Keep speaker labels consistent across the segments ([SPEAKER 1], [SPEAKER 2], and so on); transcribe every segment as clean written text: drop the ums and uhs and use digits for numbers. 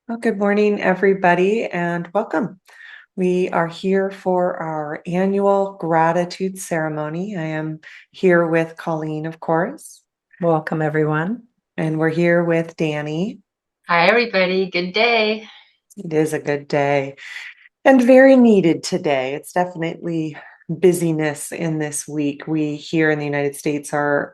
[SPEAKER 1] Well, good morning, everybody, and welcome. We are here for our annual gratitude ceremony. I am here with Colleen, of course,
[SPEAKER 2] Welcome, everyone.
[SPEAKER 1] and we're here with Danny.
[SPEAKER 3] Hi, everybody. Good day.
[SPEAKER 1] It is a good day and very needed today. It's definitely busyness in this week. We here in the United States are,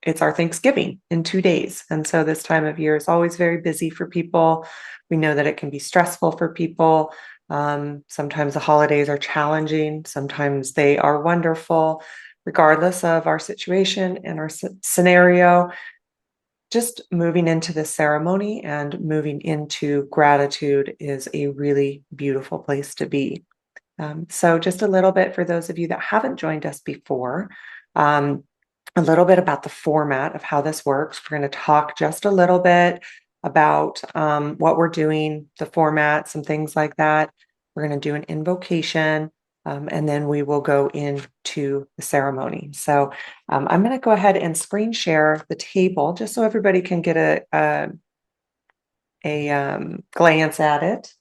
[SPEAKER 1] it's our Thanksgiving in 2 days. And so this time of year is always very busy for people. We know that it can be stressful for people. Sometimes the holidays are challenging, sometimes they are wonderful. Regardless of our situation and our scenario, just moving into the ceremony and moving into gratitude is a really beautiful place to be. So, just a little bit for those of you that haven't joined us before, um, a little bit about the format of how this works. We're going to talk just a little bit about what we're doing, the format, some things like that. We're going to do an invocation, and then we will go into the ceremony. So I'm going to go ahead and screen share the table just so everybody can get a glance at it.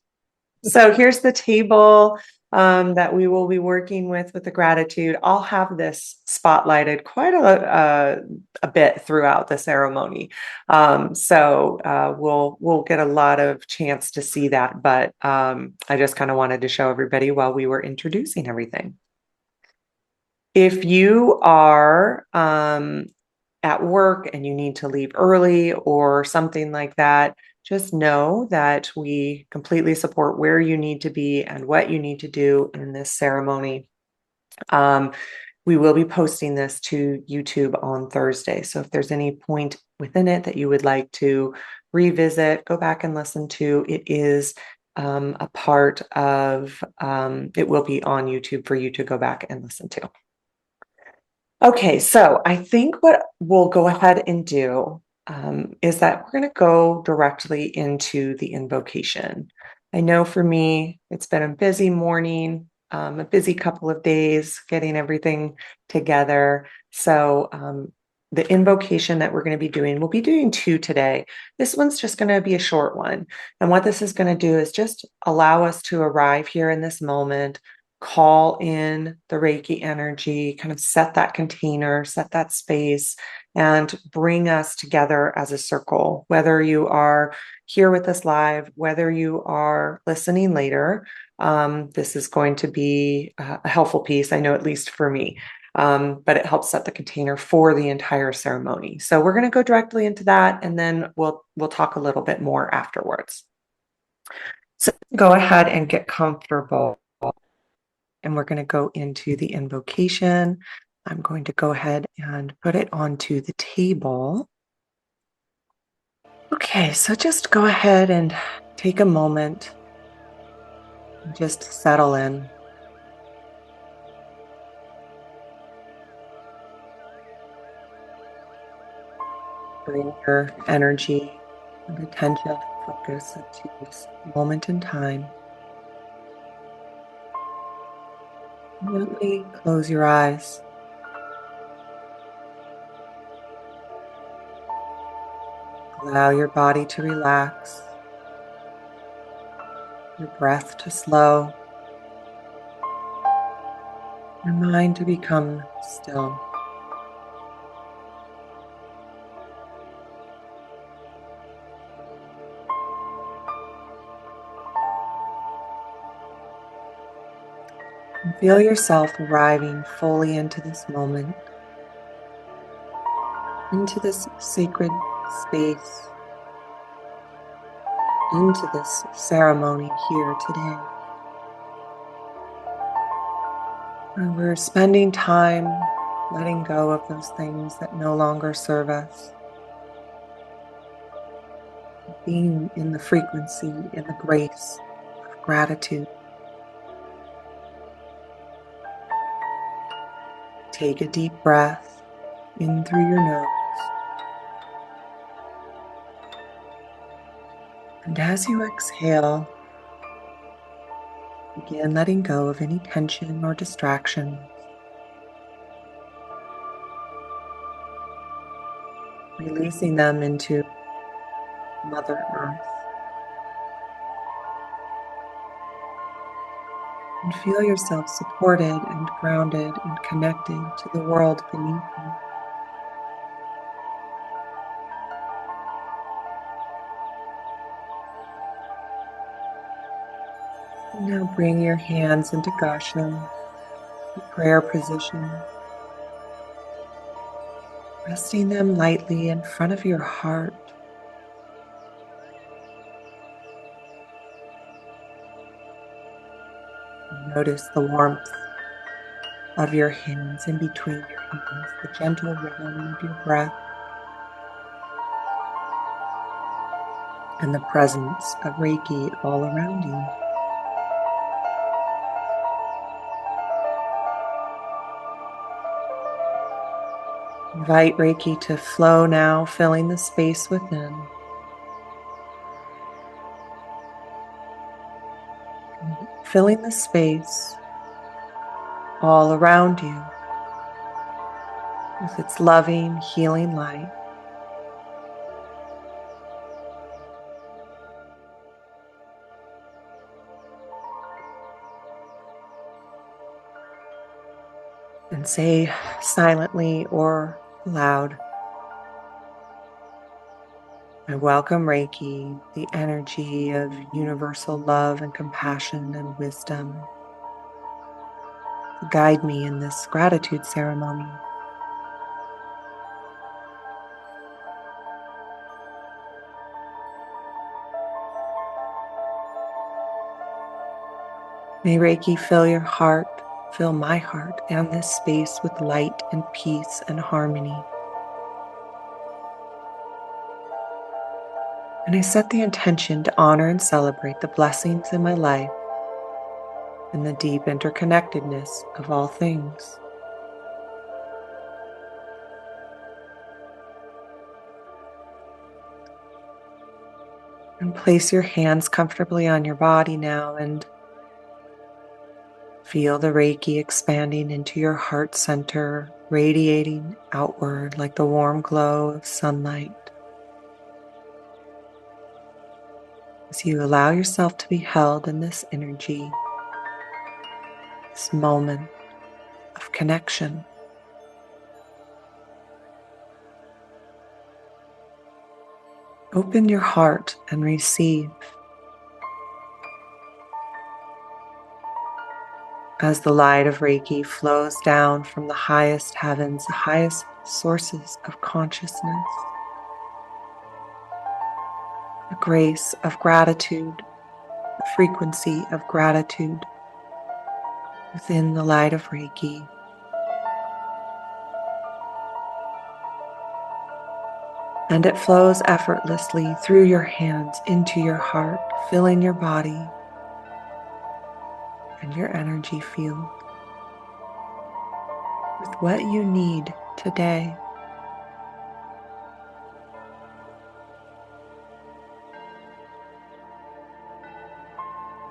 [SPEAKER 1] So here's the table that we will be working with the gratitude. I'll have this spotlighted quite a bit throughout the ceremony. So we'll get a lot of chance to see that, but I just kind of wanted to show everybody while we were introducing everything. If you are at work and you need to leave early or something like that, just know that we completely support where you need to be and what you need to do in this ceremony. We will be posting this to YouTube on Thursday. So if there's any point within it that you would like to revisit, go back and listen to, it is a part of, it will be on YouTube for you to go back and listen to. Okay, so I think what we'll go ahead and do is that we're going to go directly into the invocation. I know for me, it's been a busy morning, a busy couple of days getting everything together. So the invocation that we're going to be doing, we'll be doing two today. This one's just going to be a short one. And what this is going to do is just allow us to arrive here in this moment, call in the Reiki energy, kind of set that container, set that space, and bring us together as a circle. Whether you are here with us live, whether you are listening later, this is going to be a helpful piece, I know, at least for me. But it helps set the container for the entire ceremony. So we're going to go directly into that, and then we'll talk a little bit more afterwards. So go ahead and get comfortable. And we're going to go into the invocation. I'm going to go ahead and put it onto the table. Okay, so just go ahead and take a moment and just settle in. Bring your energy and attention, focus into this moment in time. Gently close your eyes. Allow your body to relax, your breath to slow, your mind to become still. And feel yourself arriving fully into this moment, into this sacred space, into this ceremony here today. And we're spending time letting go of those things that no longer serve us, being in the frequency, in the grace of gratitude. Take a deep breath in through your nose. And as you exhale, begin letting go of any tension or distraction. Releasing them into Mother Earth. and feel yourself supported and grounded and connected to the world beneath you. Now bring your hands into Gasho, the prayer position, resting them lightly in front of your heart. Notice the warmth of your hands in between your hands, the gentle rhythm of your breath, and the presence of Reiki all around you. Invite Reiki to flow now, filling the space within. Filling the space all around you with its loving, healing light. And say silently or loud, I welcome Reiki, the energy of universal love and compassion and wisdom, to guide me in this gratitude ceremony. May Reiki fill your heart, fill my heart and this space with light and peace and harmony. And I set the intention to honor and celebrate the blessings in my life and the deep interconnectedness of all things. And place your hands comfortably on your body now and feel the Reiki expanding into your heart center, radiating outward like the warm glow of sunlight. As you allow yourself to be held in this energy, this moment of connection. Open your heart and receive. As the light of Reiki flows down from the highest heavens, the highest sources of consciousness, the grace of gratitude, the frequency of gratitude within the light of Reiki. And it flows effortlessly through your hands into your heart, filling your body and your energy field with what you need today.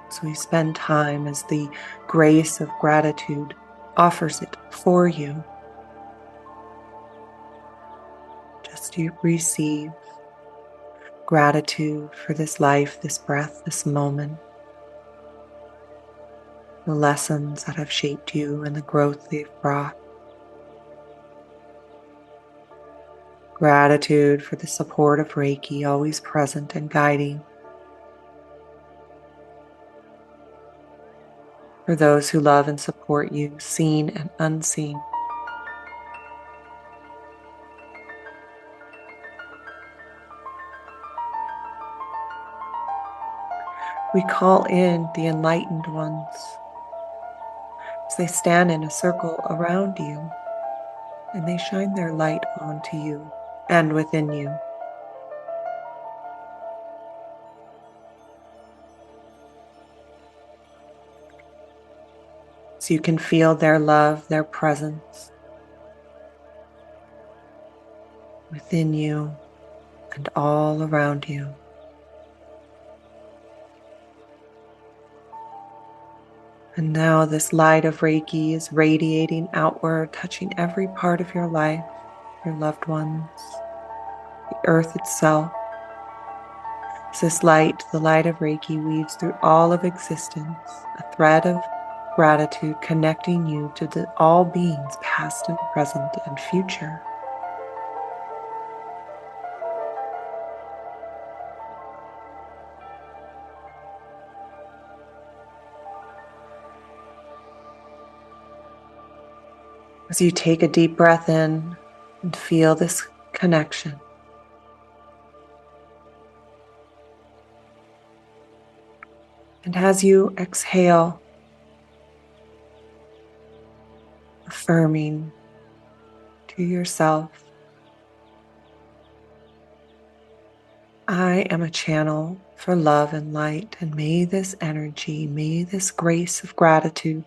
[SPEAKER 1] So we spend time as the grace of gratitude offers it for you. Just to receive gratitude for this life, this breath, this moment, the lessons that have shaped you and the growth they've brought. Gratitude for the support of Reiki, always present and guiding. For those who love and support you, seen and unseen. We call in the enlightened ones as they stand in a circle around you and they shine their light onto you and within you. So you can feel their love, their presence within you and all around you. And now this light of Reiki is radiating outward, touching every part of your life, your loved ones, the earth itself. As this light, the light of Reiki, weaves through all of existence, a thread of gratitude connecting you to all beings, past and present and future. As you take a deep breath in and feel this connection, and as you exhale, affirming to yourself, I am a channel for love and light, and may this energy, may this grace of gratitude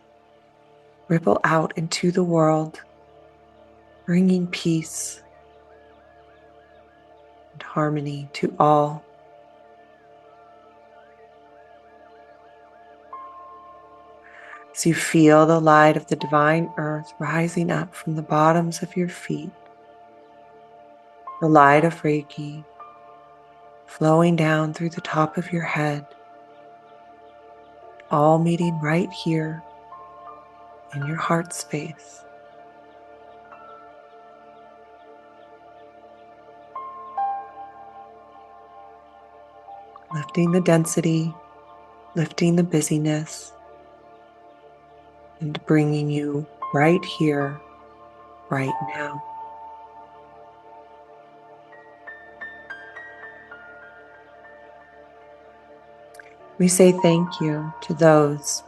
[SPEAKER 1] ripple out into the world, bringing peace and harmony to all. As you feel the light of the divine earth rising up from the bottoms of your feet, the light of Reiki flowing down through the top of your head, all meeting right here in your heart space. Lifting the density, lifting the busyness, and bringing you right here, right now. We say thank you to those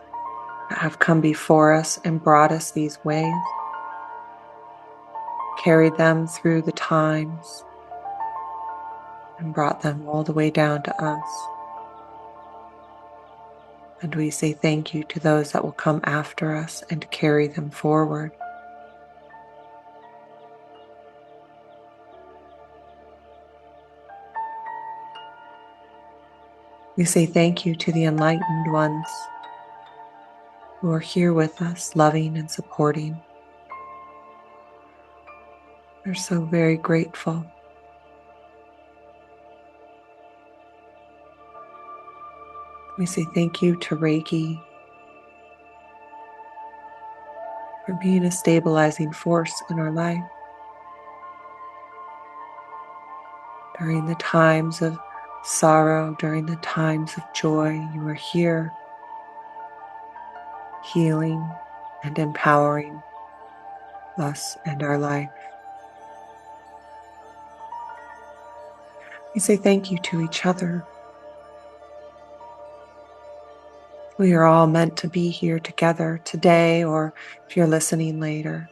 [SPEAKER 1] that have come before us and brought us these ways, carried them through the times, and brought them all the way down to us. And we say thank you to those that will come after us and carry them forward. We say thank you to the enlightened ones who are here with us, loving and supporting. We're so very grateful. We say thank you to Reiki for being a stabilizing force in our life. During the times of sorrow, during the times of joy, you are here, healing and empowering us and our life. We say thank you to each other. We are all meant to be here together today, or if you're listening later.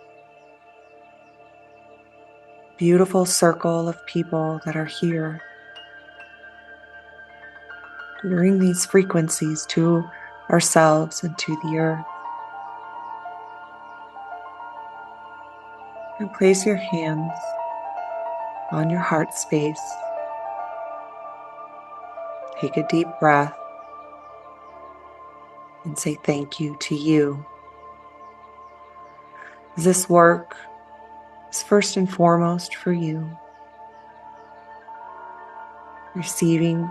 [SPEAKER 1] Beautiful circle of people that are here to bring these frequencies to ourselves and to the earth. And place your hands on your heart space. Take a deep breath and say thank you to you. This work is first and foremost for you. Receiving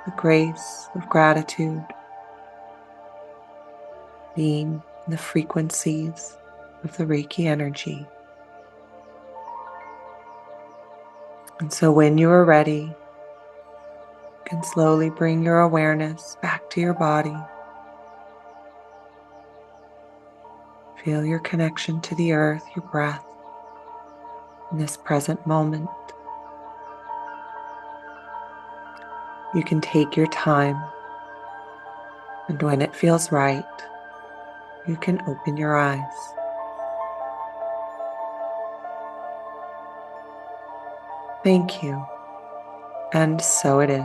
[SPEAKER 1] the grace of gratitude, being in the frequencies of the Reiki energy. And so when you are ready, you can slowly bring your awareness back to your body. Feel your connection to the earth, your breath, in this present moment. You can take your time, and when it feels right, you can open your eyes. Thank you, and so it is.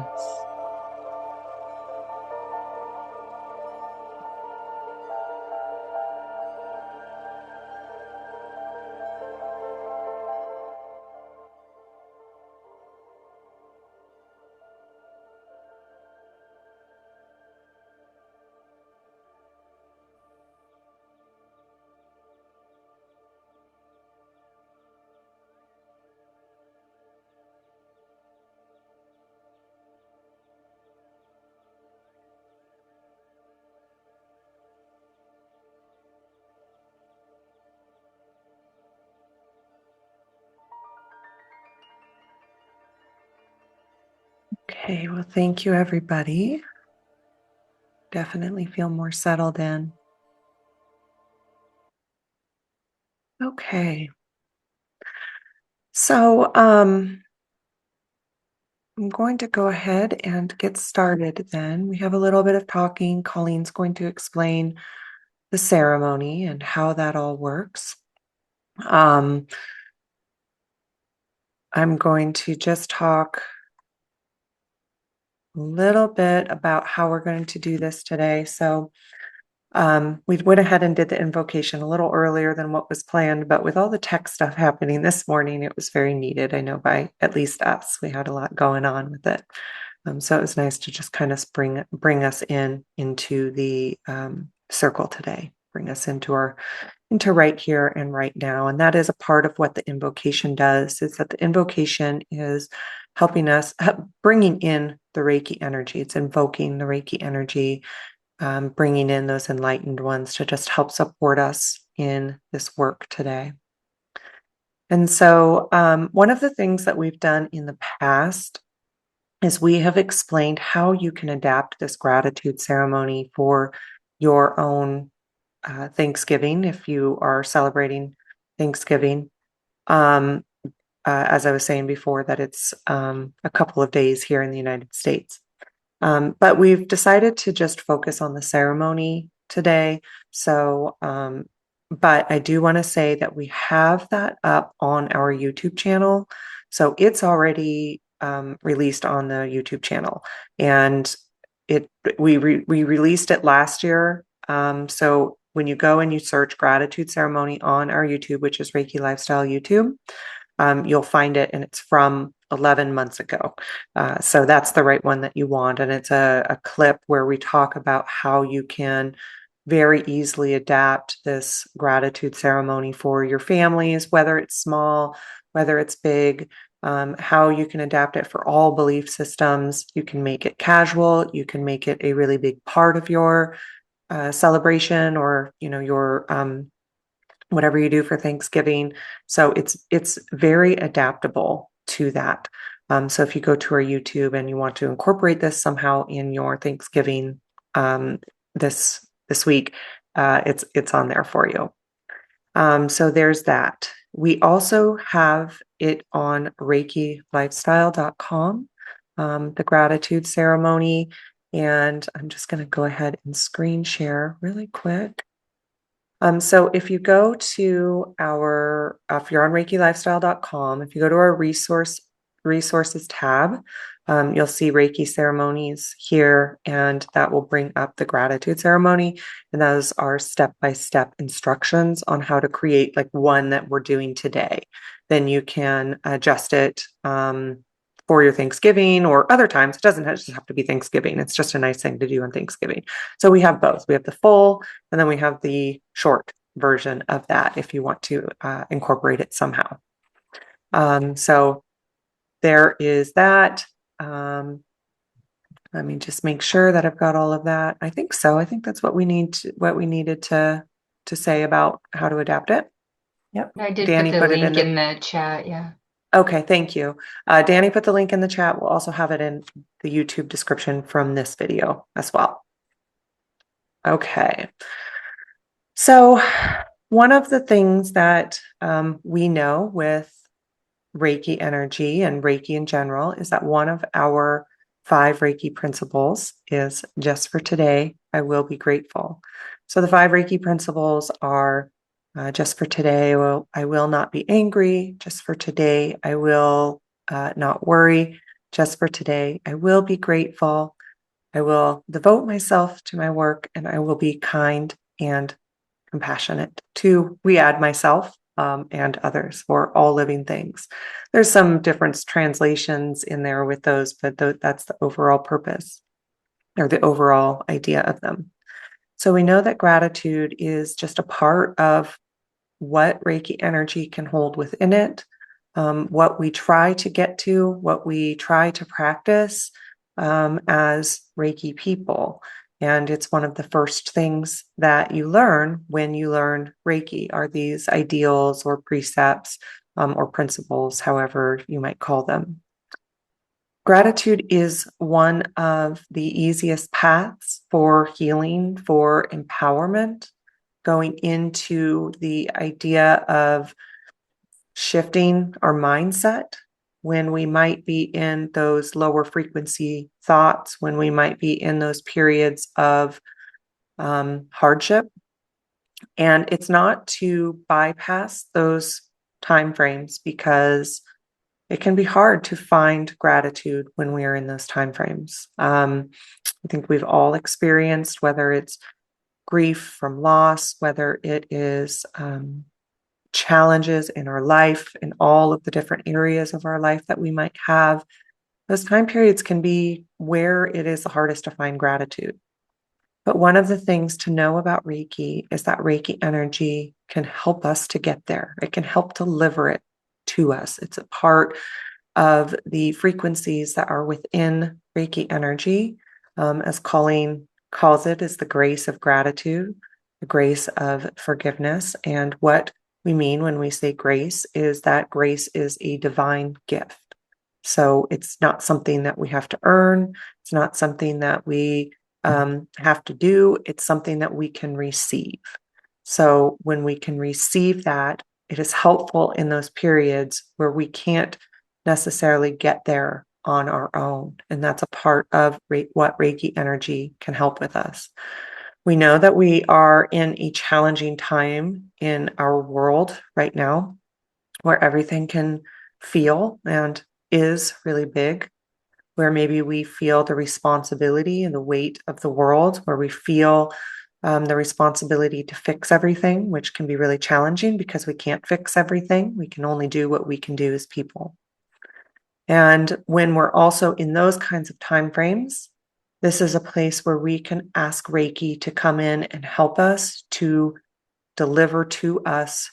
[SPEAKER 1] Okay, well, thank you, everybody. Definitely feel more settled in. Okay. So, I'm going to go ahead and get started then. We have a little bit of talking. Colleen's going to explain the ceremony and how that all works. I'm going to just talk a little bit about how we're going to do this today. So, we went ahead and did the invocation a little earlier than what was planned, but with all the tech stuff happening this morning, it was very needed. I know by at least us, we had a lot going on with it. So it was nice to just kind of bring us into the circle today, bring us into right here and right now. And that is a part of what the invocation does, is that the invocation is helping us, bringing in the Reiki energy. It's invoking the Reiki energy, bringing in those enlightened ones to just help support us in this work today. And so one of the things that we've done in the past is we have explained how you can adapt this gratitude ceremony for your own Thanksgiving, if you are celebrating Thanksgiving. As I was saying before, that it's a couple of days here in the United States. But we've decided to just focus on the ceremony today. So, but I do want to say that we have that up on our YouTube channel. So it's already released on the YouTube channel, and we released it last year. So when you go and you search gratitude ceremony on our YouTube, which is Reiki Lifestyle YouTube, you'll find it, and it's from 11 months ago. So that's the right one that you want. And it's a clip where we talk about how you can very easily adapt this gratitude ceremony for your families, whether it's small, whether it's big, how you can adapt it for all belief systems. You can make it casual. You can make it a really big part of your celebration, or, your whatever you do for Thanksgiving. So it's very adaptable to that. So if you go to our YouTube and you want to incorporate this somehow in your Thanksgiving this week, it's on there for you. So there's that. We also have it on ReikiLifestyle.com, the gratitude ceremony. And I'm just going to go ahead and screen share really quick. So if you go to if you're on ReikiLifestyle.com, if you go to our resources tab, you'll see Reiki ceremonies here, and that will bring up the gratitude ceremony. And those are step-by-step instructions on how to create like one that we're doing today. Then you can adjust it for your Thanksgiving or other times. It doesn't just have to be Thanksgiving. It's just a nice thing to do on Thanksgiving. So we have both. We have the full, and then we have the short version of that if you want to incorporate it somehow. So there is that. Let me just make sure that I've got all of that. I think so. I think that's what we needed to say about how to adapt it.
[SPEAKER 2] Yep.
[SPEAKER 3] I did
[SPEAKER 1] Danny
[SPEAKER 3] put the
[SPEAKER 1] put it
[SPEAKER 3] link in the chat. Yeah.
[SPEAKER 1] Okay, thank you. Danny put the link in the chat. We'll also have it in the YouTube description from this video as well. Okay. So one of the things that we know with Reiki energy and Reiki in general is that one of our 5 Reiki principles is just for today, I will be grateful. So the 5 Reiki principles are just for today, I will not be angry. Just for today, I will not worry. Just for today, I will be grateful. I will devote myself to my work, and I will be kind and compassionate to add myself and others, for all living things. There's some different translations in there with those, but that's the overall purpose, or the overall idea of them. So we know that gratitude is just a part of what Reiki energy can hold within it, what we try to get to, what we try to practice as Reiki people. And it's one of the first things that you learn when you learn Reiki are these ideals or precepts or principles, however you might call them. Gratitude is one of the easiest paths for healing, for empowerment, going into the idea of shifting our mindset when we might be in those lower frequency thoughts, when we might be in those periods of hardship. And it's not to bypass those time frames, because it can be hard to find gratitude when we are in those time frames. I think we've all experienced, whether it's grief from loss, whether it is challenges in our life, in all of the different areas of our life that we might have, those time periods can be where it is the hardest to find gratitude. But one of the things to know about Reiki is that Reiki energy can help us to get there. It can help deliver it to us. It's a part of the frequencies that are within Reiki energy, as Colleen calls it, is the grace of gratitude, the grace of forgiveness. And what we mean when we say grace is that grace is a divine gift. So it's not something that we have to earn. It's not something that we have to do. It's something that we can receive. So when we can receive that, it is helpful in those periods where we can't necessarily get there on our own. And that's a part of what Reiki energy can help with us. We know that we are in a challenging time in our world right now, where everything can feel and is really big, where maybe we feel the responsibility and the weight of the world, where we feel the responsibility to fix everything, which can be really challenging because we can't fix everything. We can only do what we can do as people. And when we're also in those kinds of time frames, this is a place where we can ask Reiki to come in and help us to deliver to us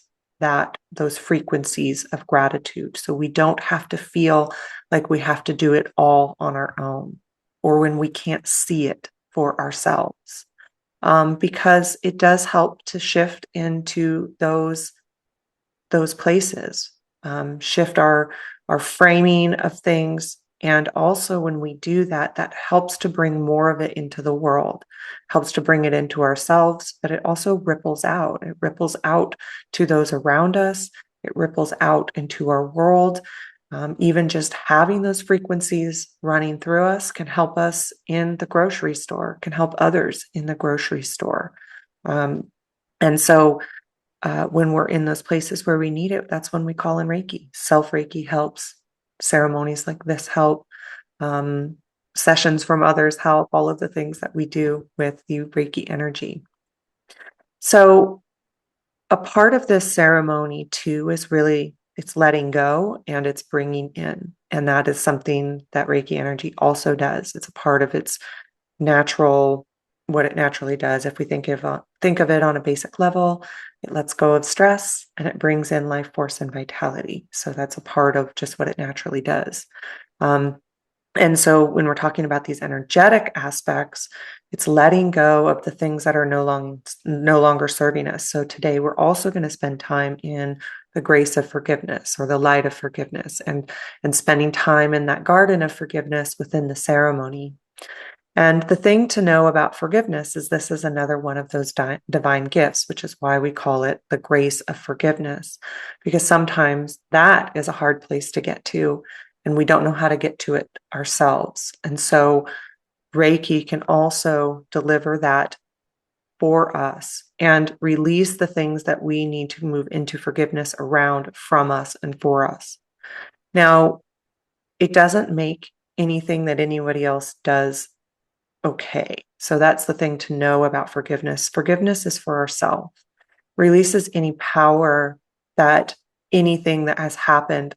[SPEAKER 1] those frequencies of gratitude. So we don't have to feel like we have to do it all on our own, or when we can't see it for ourselves, because it does help to shift into those places, shift our framing of things. And also when we do that, that helps to bring more of it into the world, helps to bring it into ourselves, but it also ripples out. It ripples out to those around us. It ripples out into our world. Even just having those frequencies running through us can help us in the grocery store, can help others in the grocery store. And so when we're in those places where we need it, that's when we call in Reiki. Self Reiki helps. Ceremonies like this help. Sessions from others help. All of the things that we do with the Reiki energy. So a part of this ceremony too is really, it's letting go and it's bringing in. And that is something that Reiki energy also does. It's a part of its natural, what it naturally does. If we think of it on a basic level, it lets go of stress and it brings in life force and vitality. So that's a part of just what it naturally does. And so when we're talking about these energetic aspects, it's letting go of the things that are no longer serving us. So today we're also going to spend time in the grace of forgiveness, or the light of forgiveness, and spending time in that garden of forgiveness within the ceremony. And the thing to know about forgiveness is this is another one of those divine gifts, which is why we call it the grace of forgiveness, because sometimes that is a hard place to get to, and we don't know how to get to it ourselves. And so Reiki can also deliver that for us and release the things that we need to move into forgiveness around from us and for us. Now, it doesn't make anything that anybody else does okay. So that's the thing to know about forgiveness. Forgiveness is for ourselves. Releases any power that anything that has happened,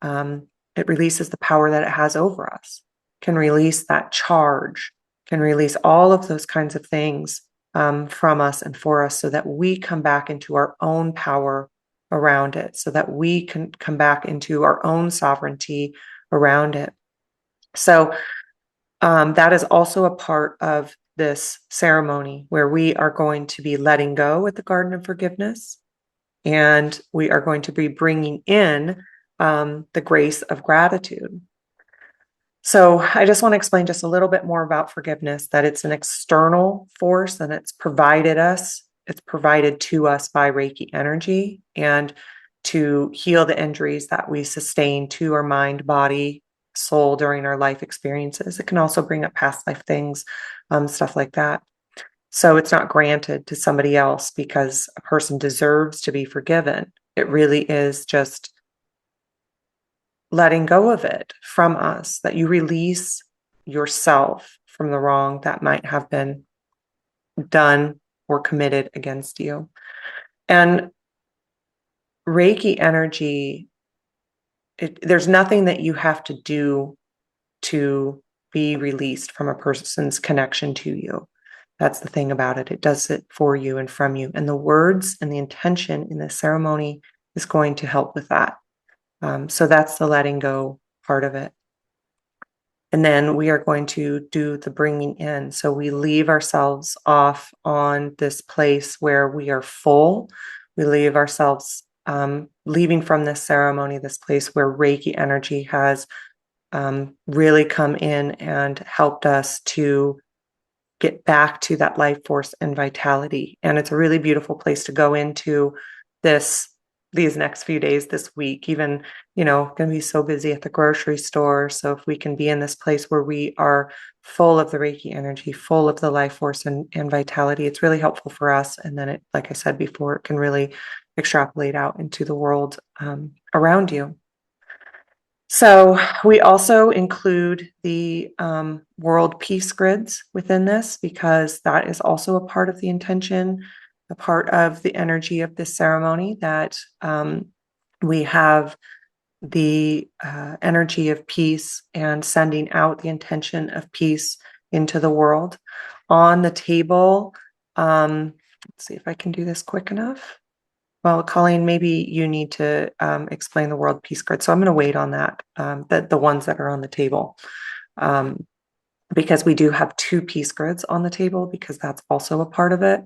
[SPEAKER 1] it releases the power that it has over us, can release that charge, can release all of those kinds of things from us and for us, so that we come back into our own power around it, so that we can come back into our own sovereignty around it. So that is also a part of this ceremony, where we are going to be letting go at the Garden of Forgiveness, and we are going to be bringing in the grace of gratitude. So I just want to explain just a little bit more about forgiveness, that it's an external force and it's provided to us by Reiki energy, and to heal the injuries that we sustain to our mind, body, soul during our life experiences. It can also bring up past life things, stuff like that. So it's not granted to somebody else because a person deserves to be forgiven. It really is just letting go of it from us, that you release yourself from the wrong that might have been done or committed against you. And Reiki energy, there's nothing that you have to do to be released from a person's connection to you. That's the thing about it. It does it for you and from you. And the words and the intention in the ceremony is going to help with that. So that's the letting go part of it. And then we are going to do the bringing in. So we leave ourselves off on this place where we are full. We leave ourselves leaving from this ceremony, this place where Reiki energy has really come in and helped us to get back to that life force and vitality. And it's a really beautiful place to go into these next few days, this week, even, going to be so busy at the grocery store. So if we can be in this place where we are full of the Reiki energy, full of the life force and vitality, it's really helpful for us. And then it, like I said before, it can really extrapolate out into the world around you. So we also include the world peace grids within this, because that is also a part of the intention, a part of the energy of this ceremony, that we have the energy of peace and sending out the intention of peace into the world. On the table, let's see if I can do this quick enough. Well, Colleen, maybe you need to explain the world peace grid. So I'm going to wait on that, the ones that are on the table, because we do have 2 peace grids on the table, because that's also a part of it.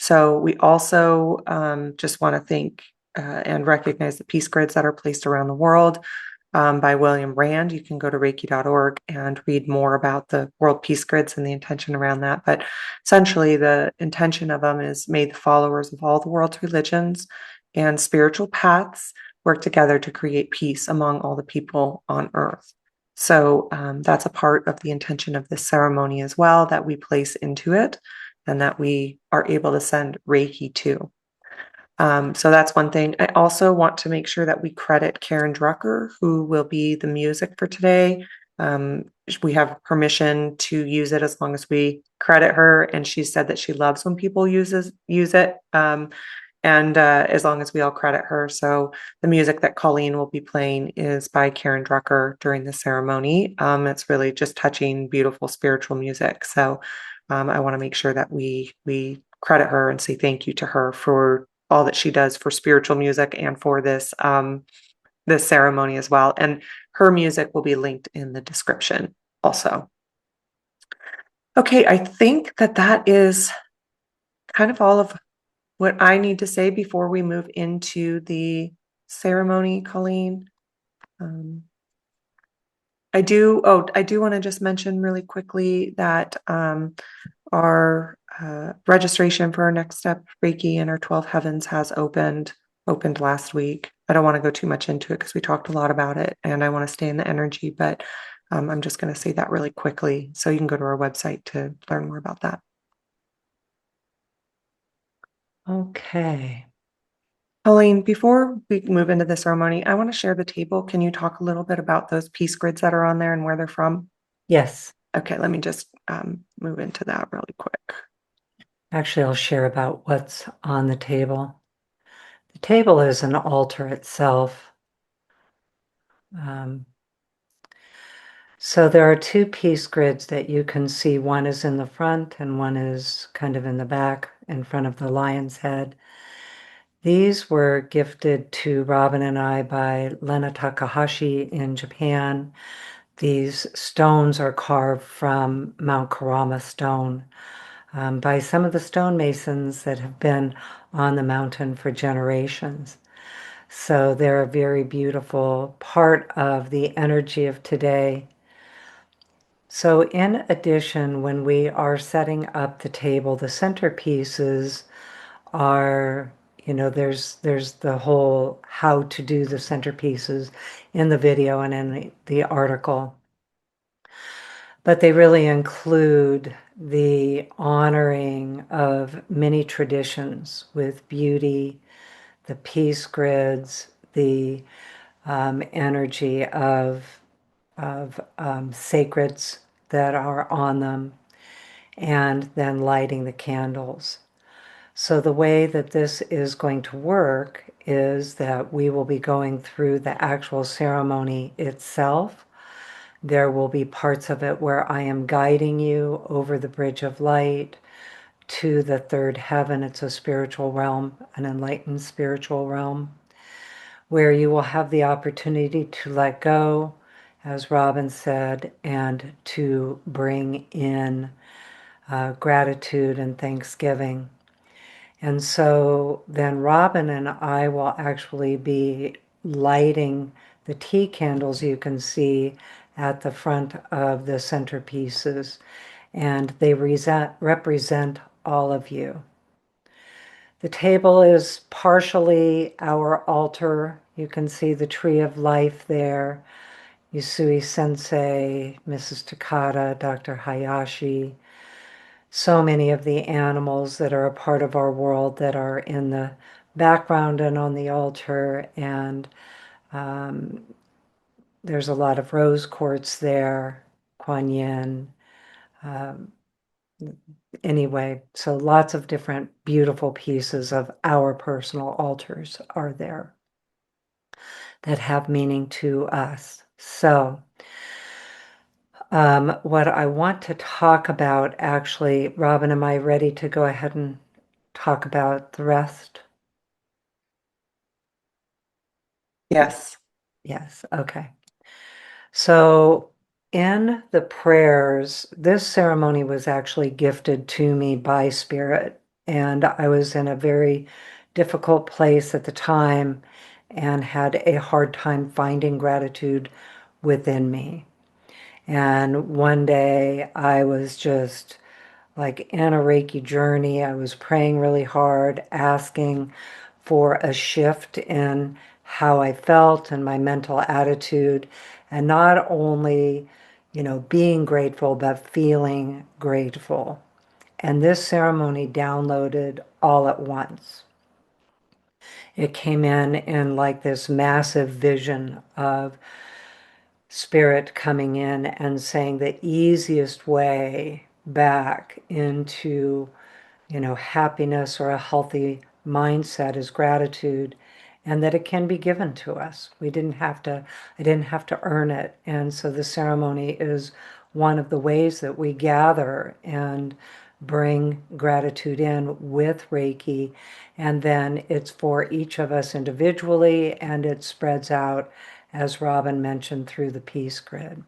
[SPEAKER 1] So we also just want to thank and recognize the peace grids that are placed around the world by William Rand. You can go to reiki.org and read more about the world peace grids and the intention around that. But essentially, the intention of them is, may the followers of all the world's religions and spiritual paths work together to create peace among all the people on earth. So that's a part of the intention of this ceremony as well, that we place into it and that we are able to send Reiki to. So that's one thing. I also want to make sure that we credit Karen Drucker, who will be the music for today. We have permission to use it as long as we credit her, and she said that she loves when people use it, and as long as we all credit her. So the music that Colleen will be playing is by Karen Drucker during the ceremony. It's really just touching, beautiful spiritual music. So I want to make sure that we credit her and say thank you to her for all that she does for spiritual music and for this ceremony as well. And her music will be linked in the description also. Okay, I think that is kind of all of what I need to say before we move into the ceremony, Colleen. I do want to just mention really quickly that our registration for our next step Reiki and our 12 heavens has opened last week. I don't want to go too much into it because we talked a lot about it and I want to stay in the energy, but I'm just going to say that really quickly. So you can go to our website to learn more about that.
[SPEAKER 2] Okay.
[SPEAKER 1] Colleen, before we move into the ceremony, I want to share the table. Can you talk a little bit about those peace grids that are on there and where they're from?
[SPEAKER 2] Yes.
[SPEAKER 1] Okay, let me just move into that really quick.
[SPEAKER 2] Actually, I'll share about what's on the table. The table is an altar itself. So there are 2 peace grids that you can see. One is in the front and one is kind of in the back in front of the lion's head. These were gifted to Robin and I by Lena Takahashi in Japan. These stones are carved from Mount Karama stone by some of the stonemasons that have been on the mountain for generations. So they're a very beautiful part of the energy of today. So in addition, when we are setting up the table, the centerpieces are, there's the whole how to do the centerpieces in the video and in the article. But they really include the honoring of many traditions with beauty, the peace grids, the energy of sacreds that are on them, and then lighting the candles. So the way that this is going to work is that we will be going through the actual ceremony itself. There will be parts of it where I am guiding you over the bridge of light to the third heaven. It's a spiritual realm, an enlightened spiritual realm, where you will have the opportunity to let go, as Robin said, and to bring in gratitude and thanksgiving. And so then Robin and I will actually be lighting the tea candles you can see at the front of the centerpieces, and they represent all of you. The table is partially our altar. You can see the tree of life there. Yusui Sensei, Mrs. Takata, Dr. Hayashi, so many of the animals that are a part of our world that are in the background and on the altar. And there's a lot of rose quartz there, Kuan Yin. Anyway, so lots of different beautiful pieces of our personal altars are there that have meaning to us. So what I want to talk about, actually, Robin, am I ready to go ahead and talk about the rest?
[SPEAKER 1] Yes.
[SPEAKER 2] Yes, okay. So in the prayers, this ceremony was actually gifted to me by Spirit, and I was in a very difficult place at the time and had a hard time finding gratitude within me. And one day I was just like in a Reiki journey. I was praying really hard, asking for a shift in how I felt and my mental attitude, and not only, being grateful, but feeling grateful. And this ceremony downloaded all at once. It came in like this massive vision of Spirit coming in and saying the easiest way back into, happiness or a healthy mindset is gratitude, and that it can be given to us. I didn't have to earn it. And so the ceremony is one of the ways that we gather and bring gratitude in with Reiki. And then it's for each of us individually, and it spreads out, as Robin mentioned, through the peace grid.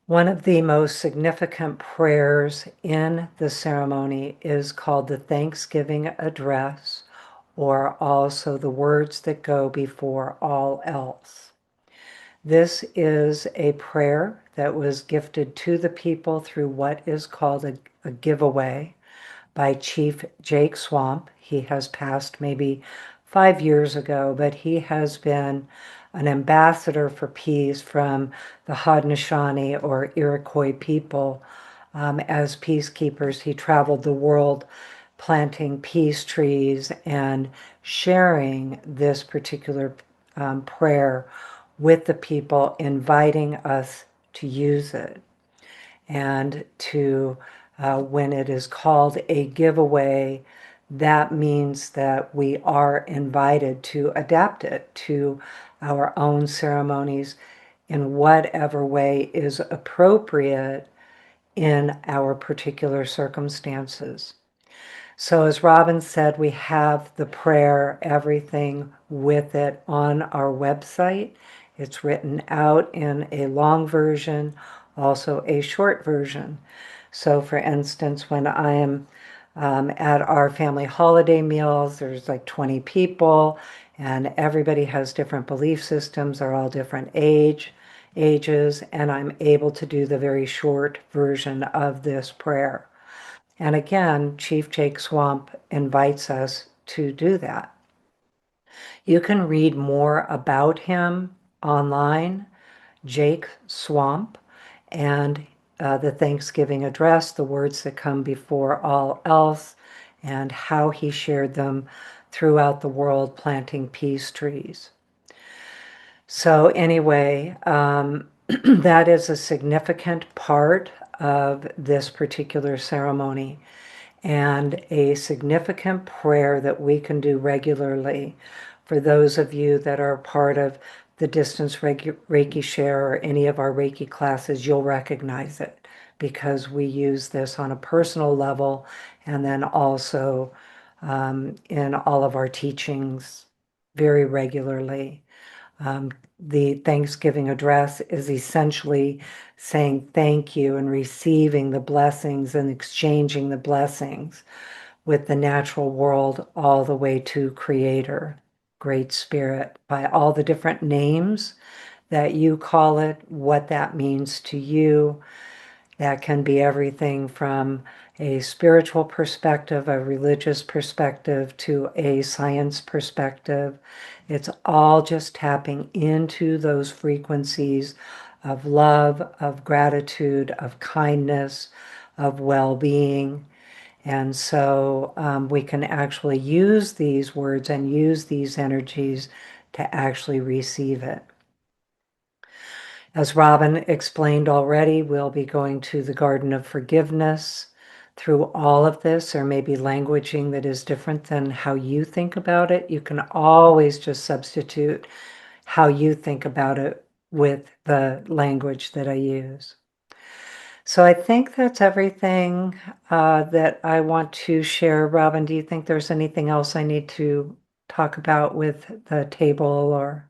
[SPEAKER 2] One of the most significant prayers in the ceremony is called the Thanksgiving Address, or also the words that go before all else. This is a prayer that was gifted to the people through what is called a giveaway by Chief Jake Swamp. He has passed maybe 5 years ago, but he has been an ambassador for peace from the Haudenosaunee or Iroquois people. As peacekeepers, he traveled the world planting peace trees and sharing this particular prayer with the people, inviting us to use it. And to when it is called a giveaway, that means that we are invited to adapt it to our own ceremonies in whatever way is appropriate in our particular circumstances. So as Robin said, we have the prayer, everything with it on our website. It's written out in a long version, also a short version. So for instance, when I am at our family holiday meals, there's like 20 people, and everybody has different belief systems, they're all different age. ages, and I'm able to do the very short version of this prayer. And again, Chief Jake Swamp invites us to do that. You can read more about him online, Jake Swamp, and the Thanksgiving address, the words that come before all else, and how he shared them throughout the world planting peace trees. So anyway, that is a significant part of this particular ceremony and a significant prayer that we can do regularly. For those of you that are part of the Distance Reiki Share or any of our Reiki classes, you'll recognize it because we use this on a personal level and then also in all of our teachings very regularly. The Thanksgiving address is essentially saying thank you and receiving the blessings and exchanging the blessings with the natural world all the way to Creator, Great Spirit, by all the different names that you call it, what that means to you. That can be everything from a spiritual perspective, a religious perspective, to a science perspective. It's all just tapping into those frequencies of love, of gratitude, of kindness, of well-being. And so we can actually use these words and use these energies to actually receive it. As Robin explained already, we'll be going to the Garden of Forgiveness through all of this. There may be languaging that is different than how you think about it. You can always just substitute how you think about it with the language that I use. So I think that's everything that I want to share. Robin, do you think there's anything else I need to talk about with the table or?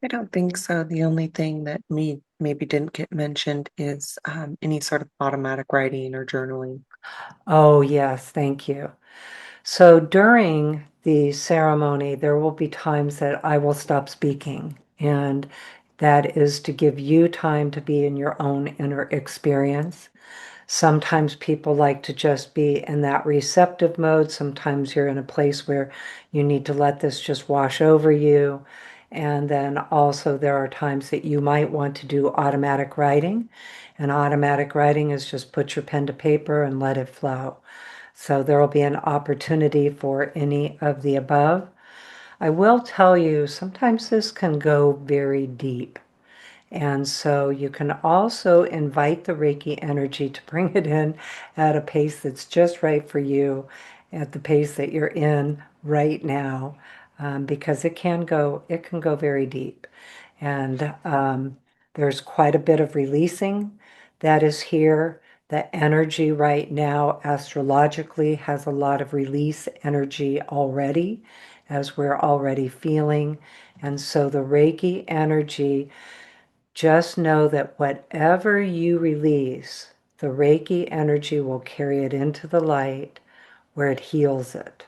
[SPEAKER 1] I don't think so. The only thing that maybe didn't get mentioned is any sort of automatic writing or journaling.
[SPEAKER 2] Oh, yes, thank you. So during the ceremony, there will be times that I will stop speaking, and that is to give you time to be in your own inner experience. Sometimes people like to just be in that receptive mode. Sometimes you're in a place where you need to let this just wash over you. And then also there are times that you might want to do automatic writing. And automatic writing is just put your pen to paper and let it flow. So there will be an opportunity for any of the above. I will tell you, sometimes this can go very deep. And so you can also invite the Reiki energy to bring it in at a pace that's just right for you, at the pace that you're in right now, because it can go very deep. And there's quite a bit of releasing that is here. The energy right now, astrologically, has a lot of release energy already, as we're already feeling. And so the Reiki energy, just know that whatever you release, the Reiki energy will carry it into the light where it heals it.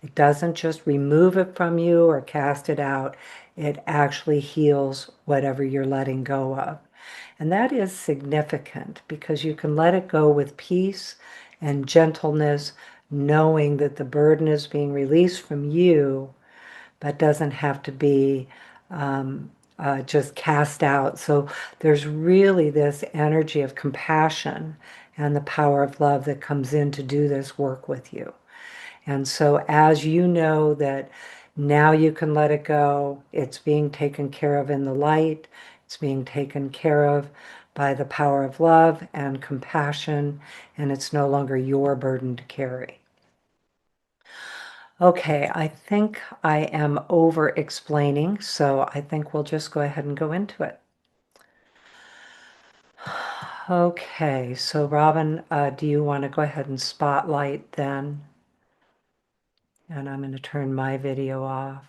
[SPEAKER 2] It doesn't just remove it from you or cast it out. It actually heals whatever you're letting go of. And that is significant because you can let it go with peace and gentleness, knowing that the burden is being released from you, but doesn't have to be just cast out. So there's really this energy of compassion and the power of love that comes in to do this work with you. And so as you know that now you can let it go, it's being taken care of in the light, it's being taken care of by the power of love and compassion, and it's no longer your burden to carry. Okay, I think I am over explaining, so I think we'll just go ahead and go into it. Okay, so Robin, do you want to go ahead and spotlight then? And I'm going to turn my video off.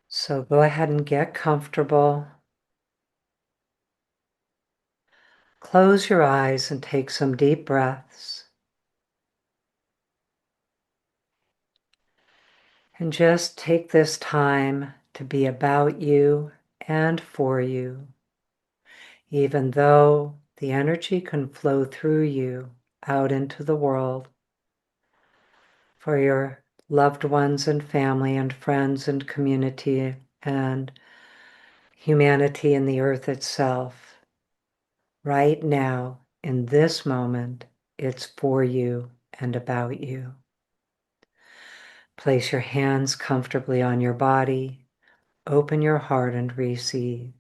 [SPEAKER 2] So go ahead and get comfortable. Close your eyes and take some deep breaths. And just take this time to be about you and for you, even though the energy can flow through you out into the world for your loved ones and family and friends and community and humanity and the earth itself. Right now, in this moment, it's for you and about you. Place your hands comfortably on your body. Open your heart and receive.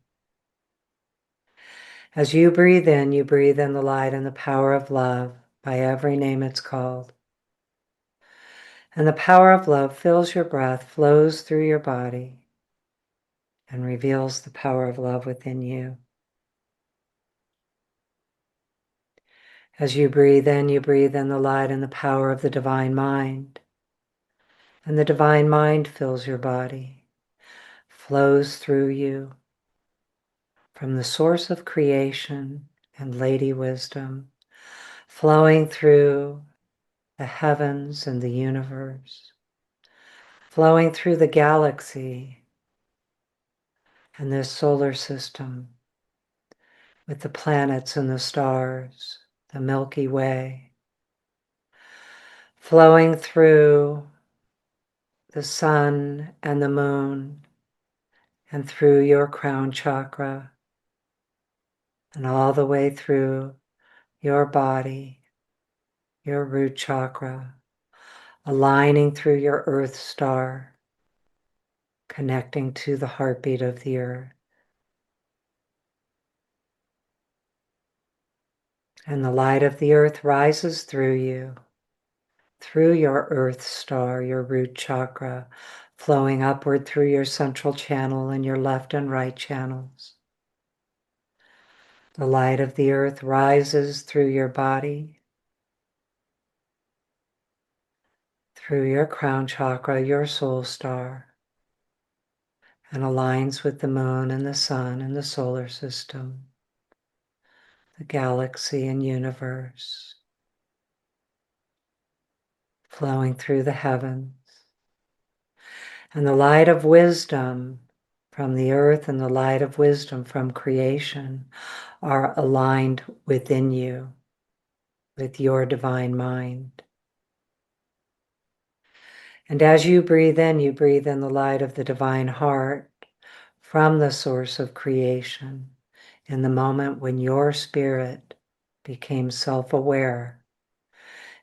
[SPEAKER 2] As you breathe in the light and the power of love by every name it's called. And the power of love fills your breath, flows through your body, and reveals the power of love within you. As you breathe in the light and the power of the divine mind. And the divine mind fills your body, flows through you from the source of creation and Lady Wisdom, flowing through the heavens and the universe, flowing through the galaxy and this solar system with the planets and the stars, the Milky Way, flowing through the sun and the moon and through your crown chakra and all the way through your body, your root chakra, aligning through your earth star, connecting to the heartbeat of the earth. And the light of the earth rises through you, through your earth star, your root chakra, flowing upward through your central channel and your left and right channels. The light of the earth rises through your body, through your crown chakra, your soul star, and aligns with the moon and the sun and the solar system, the galaxy and universe, flowing through the heavens. And the light of wisdom from the earth and the light of wisdom from creation are aligned within you with your divine mind. And as you breathe in the light of the divine heart from the source of creation in the moment when your spirit became self-aware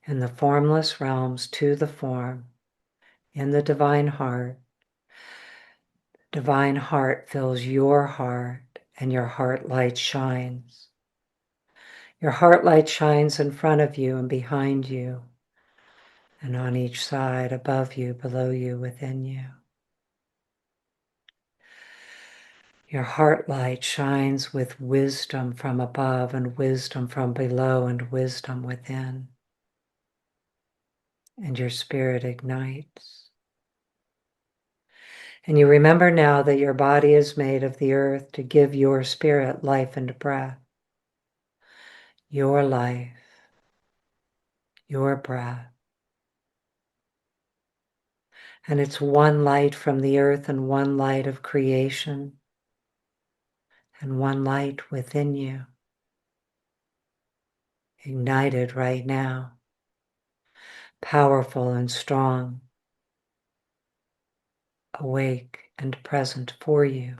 [SPEAKER 2] in the formless realms to the form in the divine heart. Divine heart fills your heart and your heart light shines. Your heart light shines in front of you and behind you and on each side, above you, below you, within you. Your heart light shines with wisdom from above and wisdom from below and wisdom within. And your spirit ignites. And you remember now that your body is made of the earth to give your spirit life and breath. Your life, your breath. And it's one light from the earth and one light of creation and one light within you, ignited right now, powerful and strong, awake and present for you.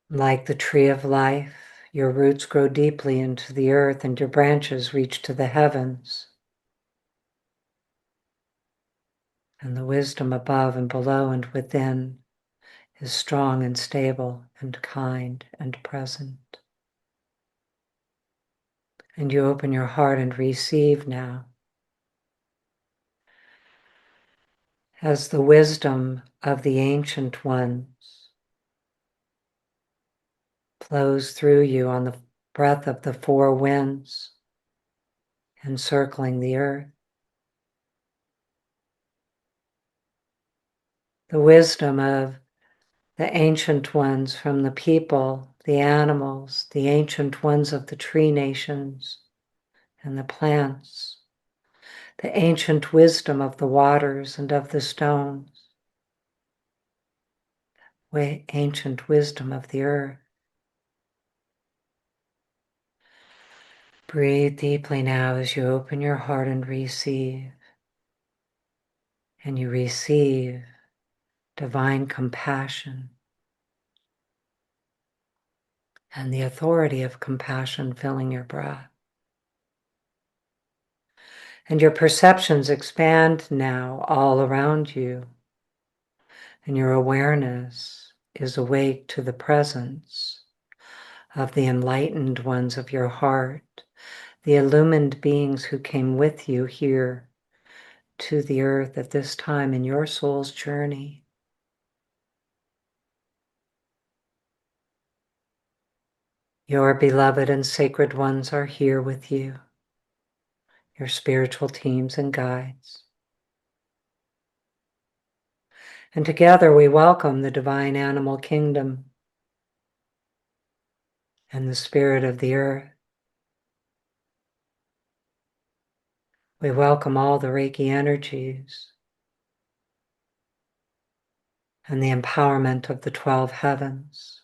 [SPEAKER 2] Like the tree of life, your roots grow deeply into the earth and your branches reach to the heavens. And the wisdom above and below and within is strong and stable and kind and present. And you open your heart and receive now. As the wisdom of the ancient ones flows through you on the breath of the four winds, encircling the earth. The wisdom of the ancient ones from the people, the animals, the ancient ones of the tree nations and the plants, the ancient wisdom of the waters and of the stones, ancient wisdom of the earth. Breathe deeply now as you open your heart and receive. And you receive divine compassion and the authority of compassion filling your breath. And your perceptions expand now all around you, and your awareness is awake to the presence of the enlightened ones of your heart, the illumined beings who came with you here to the earth at this time in your soul's journey. Your beloved and sacred ones are here with you, your spiritual teams and guides. And together we welcome the divine animal kingdom and the spirit of the earth. We welcome all the Reiki energies and the empowerment of the 12 heavens,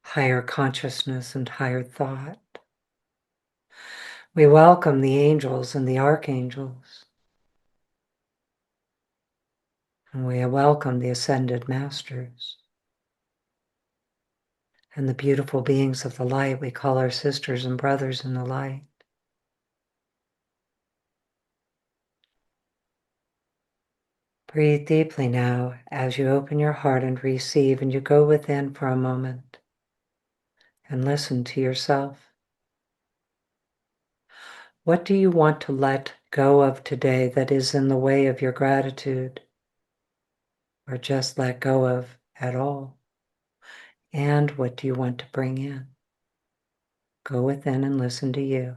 [SPEAKER 2] higher consciousness and higher thought. We welcome the angels and the archangels, and we welcome the ascended masters and the beautiful beings of the light we call our sisters and brothers in the light. Breathe deeply now as you open your heart and receive, and you go within for a moment and listen to yourself. What do you want to let go of today that is in the way of your gratitude, or just let go of at all? And what do you want to bring in? Go within and listen to you.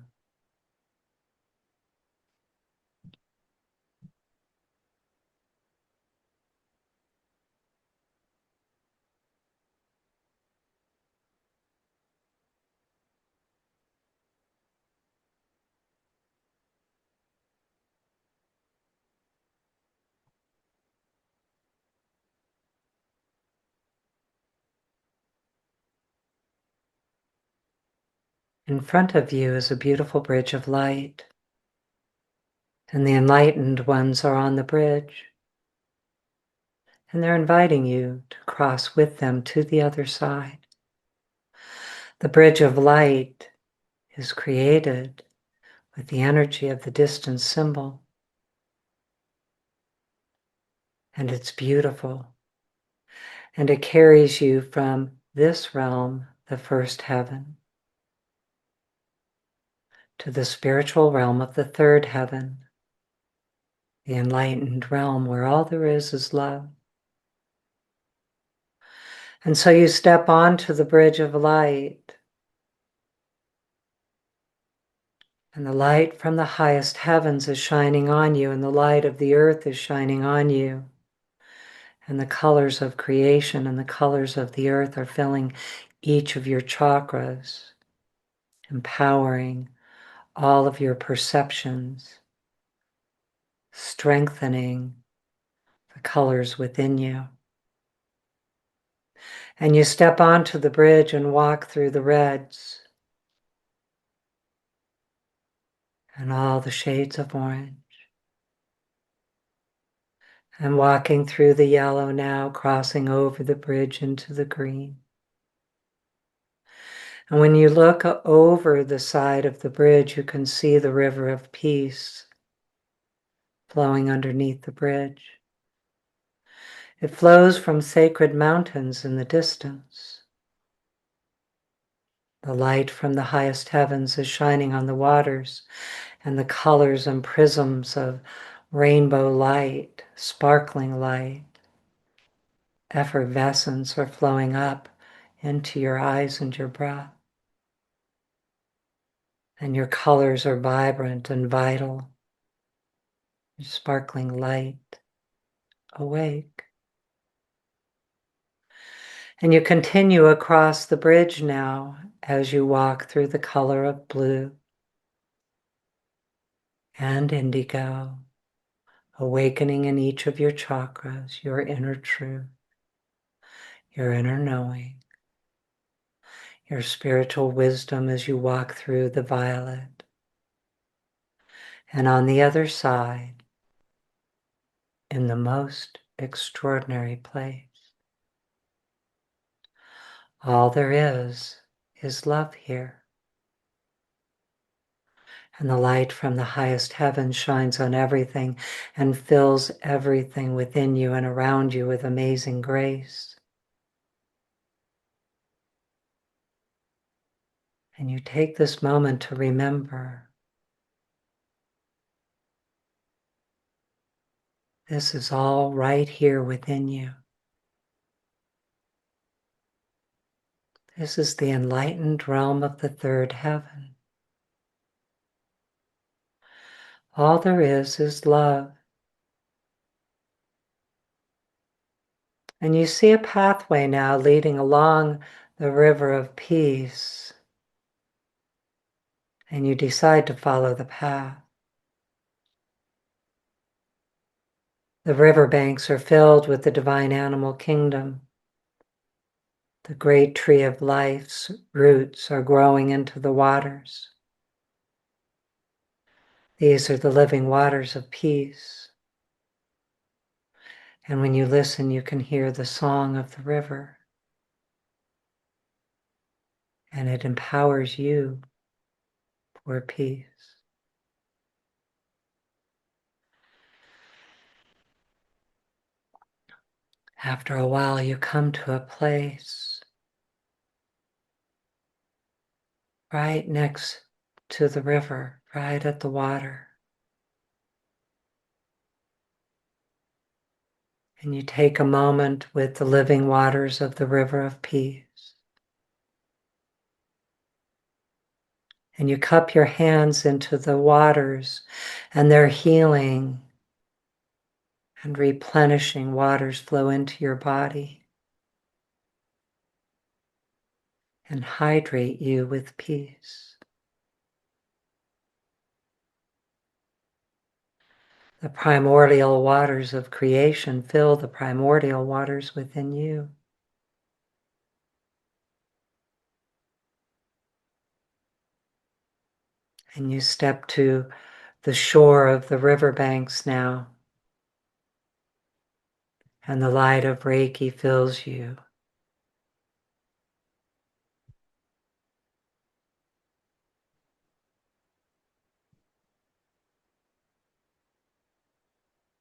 [SPEAKER 2] In front of you is a beautiful bridge of light, and the enlightened ones are on the bridge, and they're inviting you to cross with them to the other side. The bridge of light is created with the energy of the distance symbol, and it's beautiful, and it carries you from this realm, the first heaven, to the spiritual realm of the third heaven, the enlightened realm where all there is love. And so you step onto the bridge of light, and the light from the highest heavens is shining on you, and the light of the earth is shining on you. And the colors of creation and the colors of the earth are filling each of your chakras, empowering all of your perceptions, strengthening the colors within you. And you step onto the bridge and walk through the reds and all the shades of orange. And walking through the yellow now, crossing over the bridge into the green. And when you look over the side of the bridge, you can see the river of peace flowing underneath the bridge. It flows from sacred mountains in the distance. The light from the highest heavens is shining on the waters, and the colors and prisms of rainbow light, sparkling light, effervescence are flowing up into your eyes and your breath. And your colors are vibrant and vital. Your sparkling light, awake. And you continue across the bridge now as you walk through the color of blue. and indigo, awakening in each of your chakras, your inner truth, your inner knowing, your spiritual wisdom as you walk through the violet. And on the other side, in the most extraordinary place, all there is love here. And the light from the highest heaven shines on everything and fills everything within you and around you with amazing grace. And you take this moment to remember this is all right here within you. This is the enlightened realm of the third heaven. All there is love. And you see a pathway now leading along the river of peace. And you decide to follow the path. The riverbanks are filled with the divine animal kingdom. The great tree of life's roots are growing into the waters. These are the living waters of peace. And when you listen, you can hear the song of the river. And it empowers you for peace. After a while, you come to a place right next to the river, right at the water. And you take a moment with the living waters of the river of peace. And you cup your hands into the waters, and their healing and replenishing waters flow into your body and hydrate you with peace. The primordial waters of creation fill the primordial waters within you. And you step to the shore of the riverbanks now, and the light of Reiki fills you.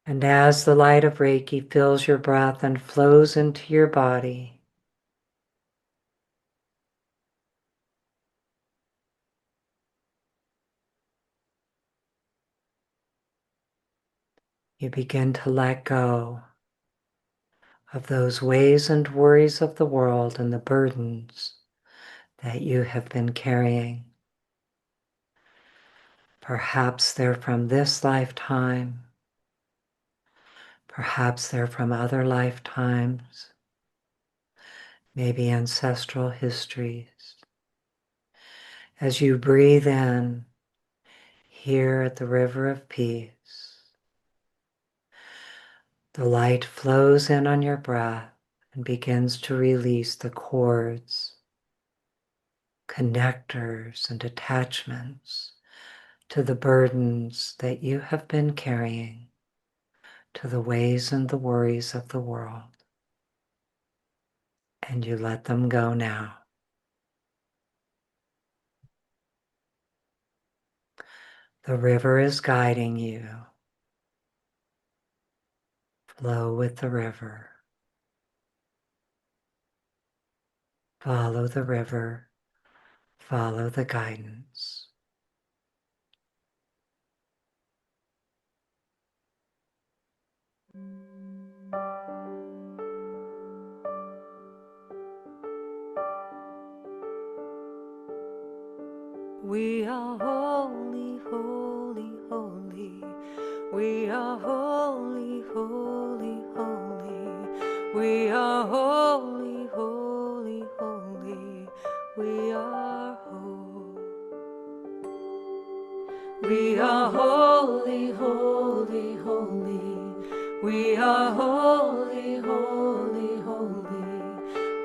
[SPEAKER 2] And as the light of Reiki fills your breath and flows into your body, you begin to let go of those ways and worries of the world and the burdens that you have been carrying. Perhaps they're from this lifetime. Perhaps they're from other lifetimes, maybe ancestral histories. As you breathe in here at the river of peace, the light flows in on your breath and begins to release the cords, connectors, and attachments to the burdens that you have been carrying, to the ways and the worries of the world. And you let them go now. The river is guiding you. Flow with the river. Follow the river. Follow the guidance.
[SPEAKER 4] We are holy, holy, holy. We are holy, holy, holy. We are holy, holy, holy. We are whole. We are holy. holy, holy, holy. We are holy, holy, holy.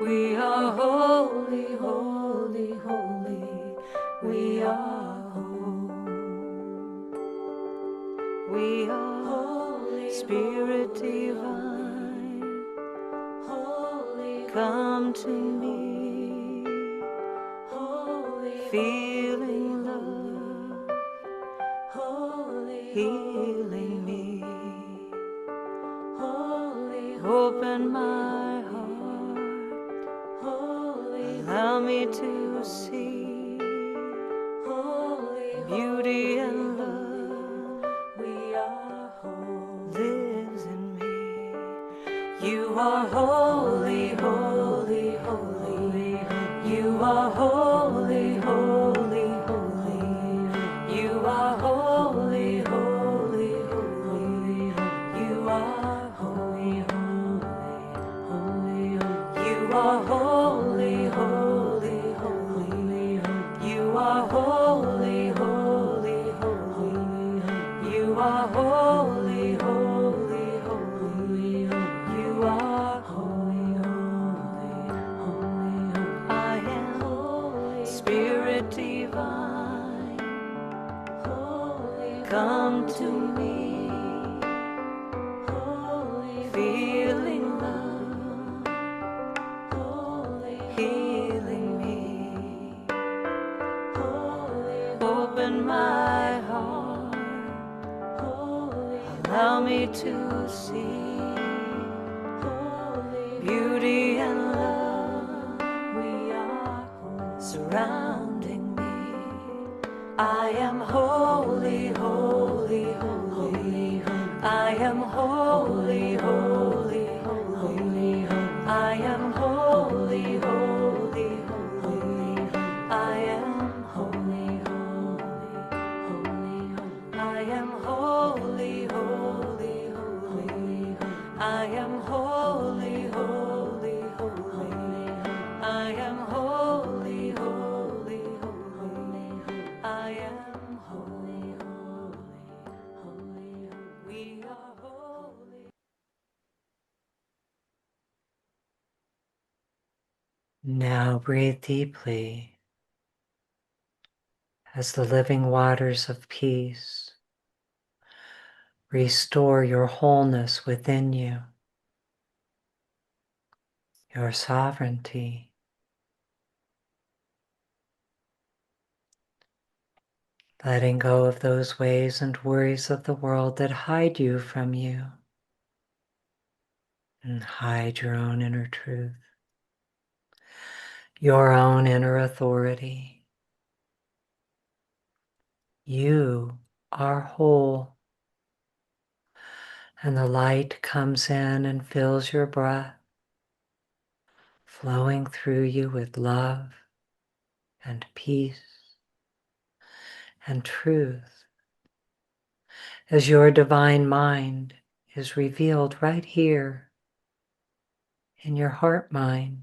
[SPEAKER 4] We are holy, holy, holy. We are holy. We are holy, Spirit divine. Holy, come to me. Holy, feeling love. Holy, healing me. Holy, open my heart. Holy, allow me to see. Holy, beauty and love. We are holy, lives in me. You are holy, holy, holy. You are holy, holy, holy. You are holy, holy, holy. You are holy, holy, holy. You are holy, holy, holy. You are holy, holy, holy. You are holy, holy, holy. You are holy, holy, holy. I am holy, Spirit divine. Holy, come to me. Holy, feeling love. Holy, healing me. Holy, open my heart. Holy, allow me to see. Holy, beauty and love. We are holy, surrounding me. I am holy, holy, holy. I am holy, holy, holy. I am holy, holy, holy. I am holy, holy, holy. I am holy, holy, holy. I am holy, holy, holy. I am holy, holy, holy. I am holy, holy, holy. We are holy.
[SPEAKER 2] Now breathe deeply as the living waters of peace restore your wholeness within you, your sovereignty. Letting go of those ways and worries of the world that hide you from you and hide your own inner truth, your own inner authority. You are whole, and the light comes in and fills your breath, flowing through you with love and peace and truth, as your divine mind is revealed right here in your heart mind,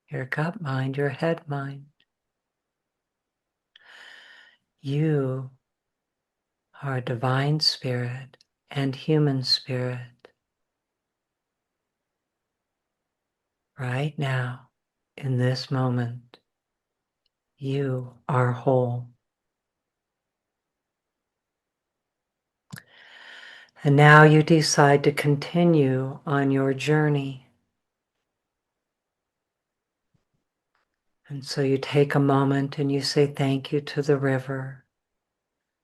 [SPEAKER 2] your gut mind, your head mind. You are divine spirit and human spirit right now, in this moment. You are whole. And now you decide to continue on your journey. And so you take a moment and you say thank you to the river,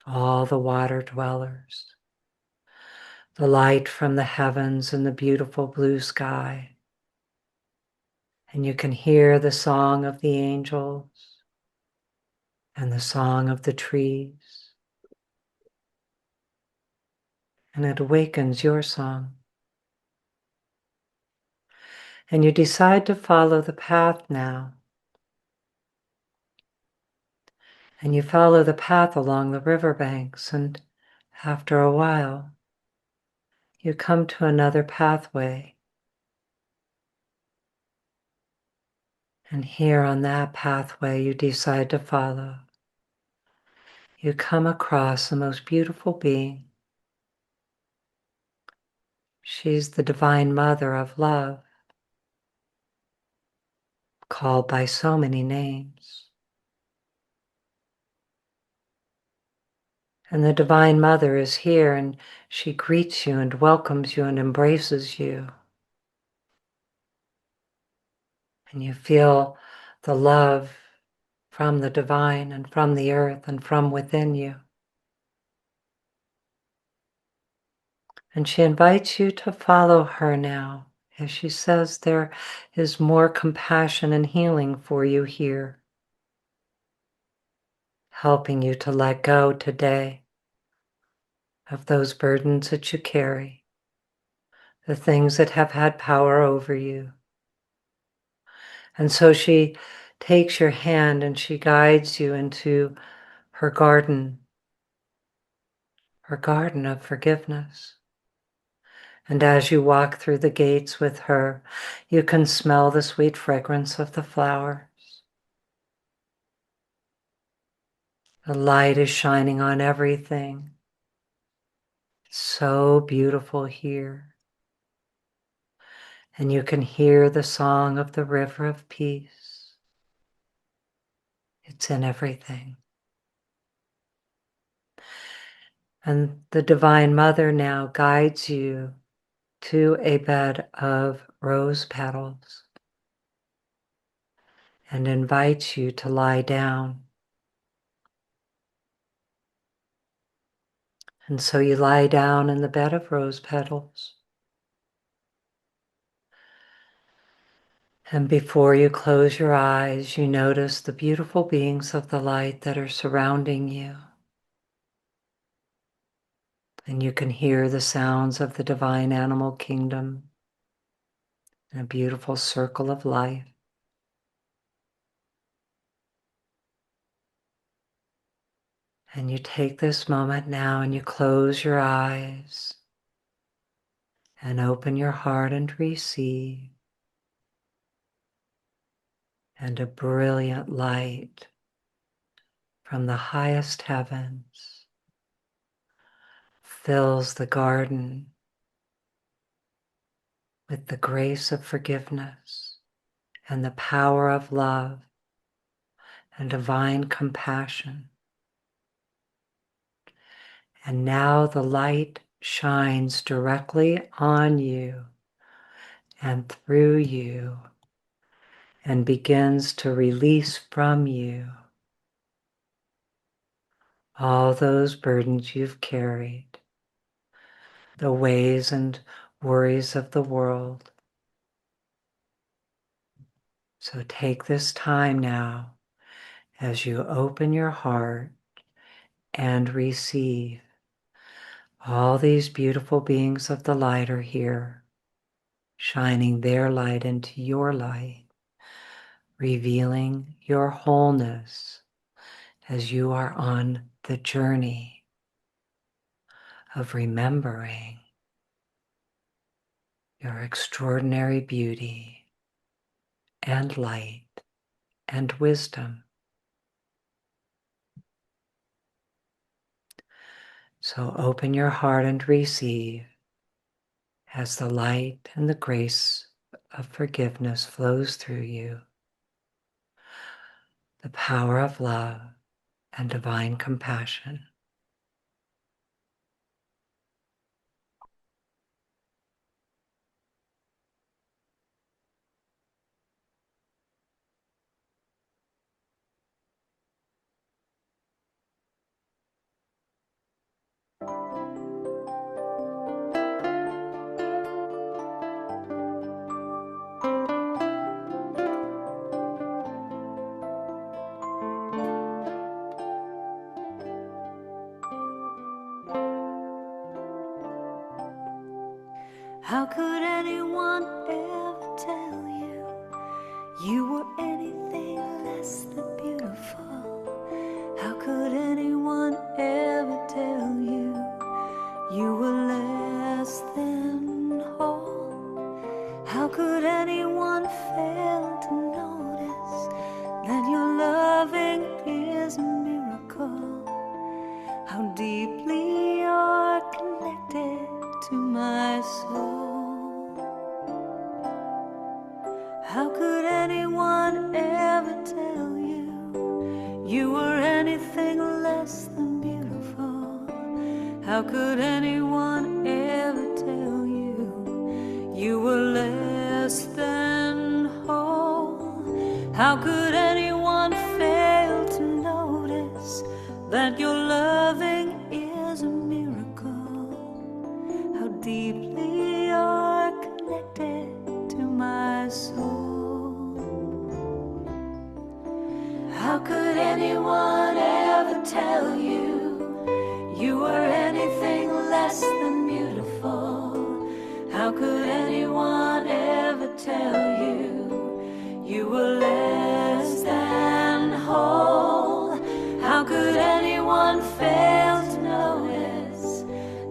[SPEAKER 2] all the water dwellers, the light from the heavens and the beautiful blue sky. And you can hear the song of the angels and the song of the trees. And it awakens your song. And you decide to follow the path now. And you follow the path along the riverbanks, and after a while, you come to another pathway. And here on that pathway, you decide to follow. you come across the most beautiful being. She's the Divine Mother of Love, called by so many names. And the Divine Mother is here, and she greets you and welcomes you and embraces you. And you feel the love from the divine and from the earth and from within you. And she invites you to follow her now, as she says there is more compassion and healing for you here, helping you to let go today of those burdens that you carry, the things that have had power over you. And so she takes your hand and she guides you into her garden of forgiveness. And as you walk through the gates with her, you can smell the sweet fragrance of the flowers. The light is shining on everything. It's so beautiful here. And you can hear the song of the river of peace. It's in everything. And the Divine Mother now guides you to a bed of rose petals and invites you to lie down. And so you lie down in the bed of rose petals. And before you close your eyes, you notice the beautiful beings of the light that are surrounding you. And you can hear the sounds of the divine animal kingdom in a beautiful circle of life. And you take this moment now and you close your eyes and open your heart and receive. And a brilliant light from the highest heavens fills the garden with the grace of forgiveness and the power of love and divine compassion. And now the light shines directly on you and through you and begins to release from you all those burdens you've carried, the ways and worries of the world. So take this time now as you open your heart and receive. All these beautiful beings of the light are here, shining their light into your light, revealing your wholeness as you are on the journey of remembering your extraordinary beauty and light and wisdom. So open your heart and receive as the light and the grace of forgiveness flows through you, the power of love and divine compassion.
[SPEAKER 4] How could anyone ever tell you you were anything less than beautiful? How could anyone ever tell you you were less than whole? How could anyone fail to notice that your loving is a miracle? deeply you're connected to my soul. How could anyone ever tell you you were anything less than beautiful? How could anyone ever tell you you were less than whole? How could anyone fail to notice that your loving is a miracle? How deeply you're connected to my soul. How could anyone ever tell you you were anything less than beautiful? How could anyone ever tell you you were less than whole? How could anyone fail to notice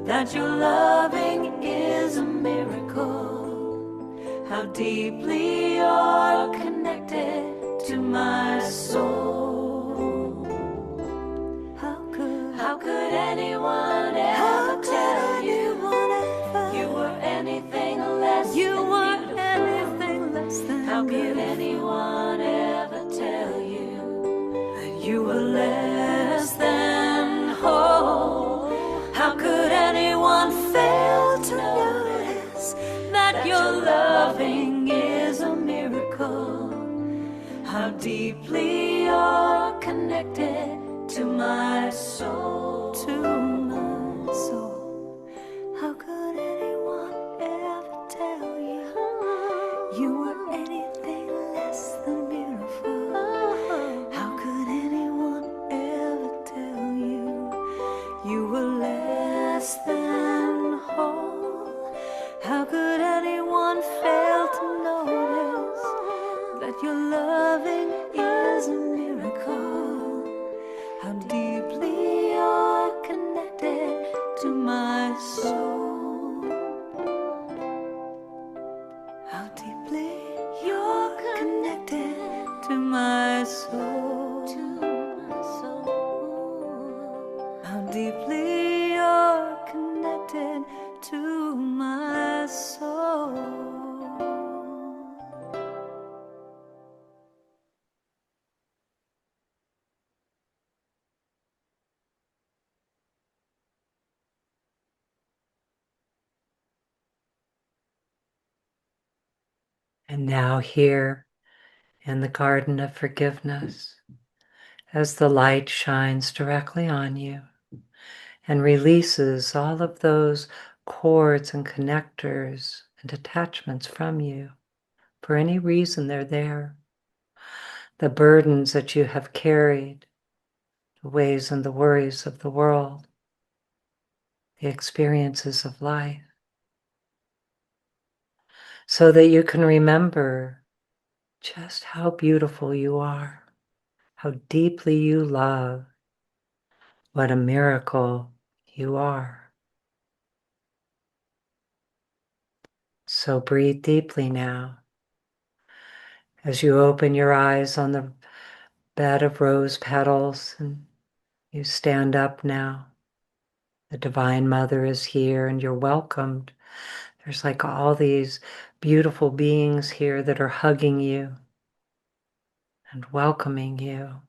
[SPEAKER 4] that your loving is a miracle? How deeply you're connected to my soul. How could anyone ever tell you you were anything less than How could anyone ever tell you that you were less than whole? How could anyone fail to notice that your loving is a miracle? How deeply you're connected to my soul, to my soul. How could anyone ever tell you you were anything less than beautiful? How could anyone ever tell you you were less than whole? How could anyone fail to notice that your loving is a miracle? How deeply you're connected to my soul. How deeply you're connected to my soul. How deeply you're connected to my soul.
[SPEAKER 2] And now here in the garden of forgiveness, as the light shines directly on you and releases all of those cords and connectors and attachments from you, for any reason they're there, the burdens that you have carried, the ways and the worries of the world, the experiences of life, so that you can remember just how beautiful you are, how deeply you love, what a miracle you are. So breathe deeply now as you open your eyes on the bed of rose petals and you stand up now. The Divine Mother is here and you're welcomed. There's like all these beautiful beings here that are hugging you and welcoming you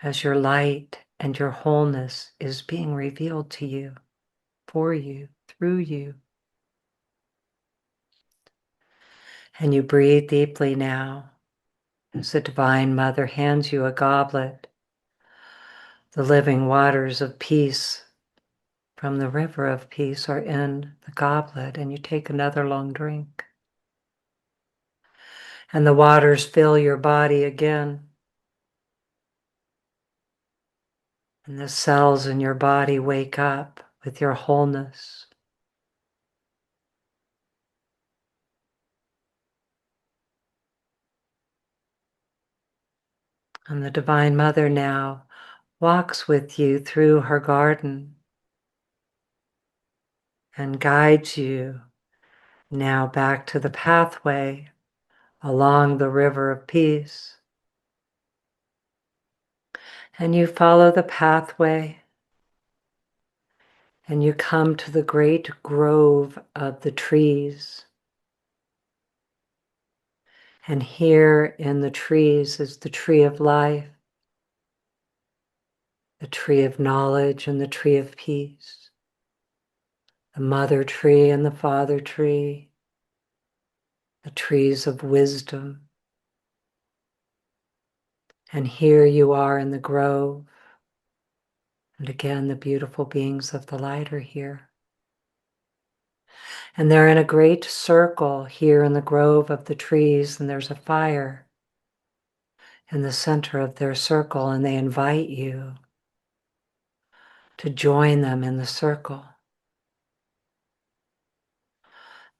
[SPEAKER 2] as your light and your wholeness is being revealed to you, for you, through you. And you breathe deeply now as the Divine Mother hands you a goblet. The living waters of peace from the river of peace are in the goblet, and you take another long drink. And the waters fill your body again. And the cells in your body wake up with your wholeness. And the Divine Mother now walks with you through her garden and guides you now back to the pathway along the river of peace. And you follow the pathway And you come to the great grove of the trees. And here in the trees is the tree of life, the tree of knowledge and the tree of peace, the mother tree and the father tree, the trees of wisdom. And here you are in the grove. And again, the beautiful beings of the light are here. And they're in a great circle here in the grove of the trees, and there's a fire in the center of their circle, and they invite you to join them in the circle.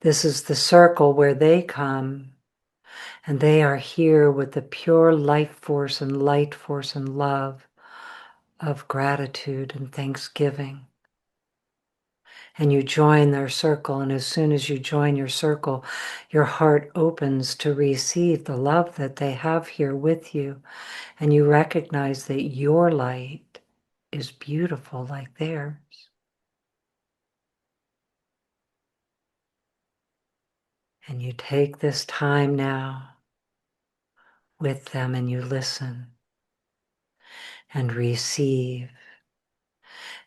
[SPEAKER 2] This is the circle where they come, and they are here with the pure life force and light force and love of gratitude and thanksgiving. And you join their circle, and as soon as you join your circle, your heart opens to receive the love that they have here with you, and you recognize that your light is beautiful like theirs. And you take this time now with them, and you listen and receive.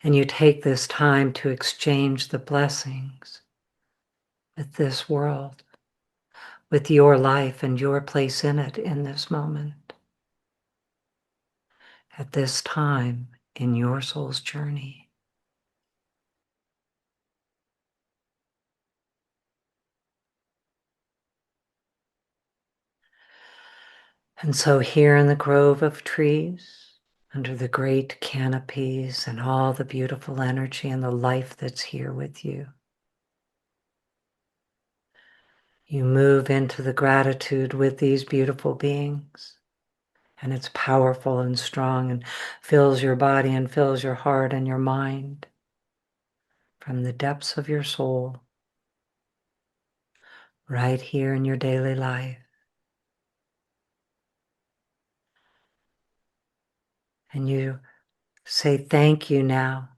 [SPEAKER 2] And you take this time to exchange the blessings with this world, with your life and your place in it in this moment, at this time in your soul's journey. And so here in the grove of trees, under the great canopies and all the beautiful energy and the life that's here with you, you move into the gratitude with these beautiful beings. And it's powerful and strong and fills your body and fills your heart and your mind from the depths of your soul, right here in your daily life. And you say thank you now.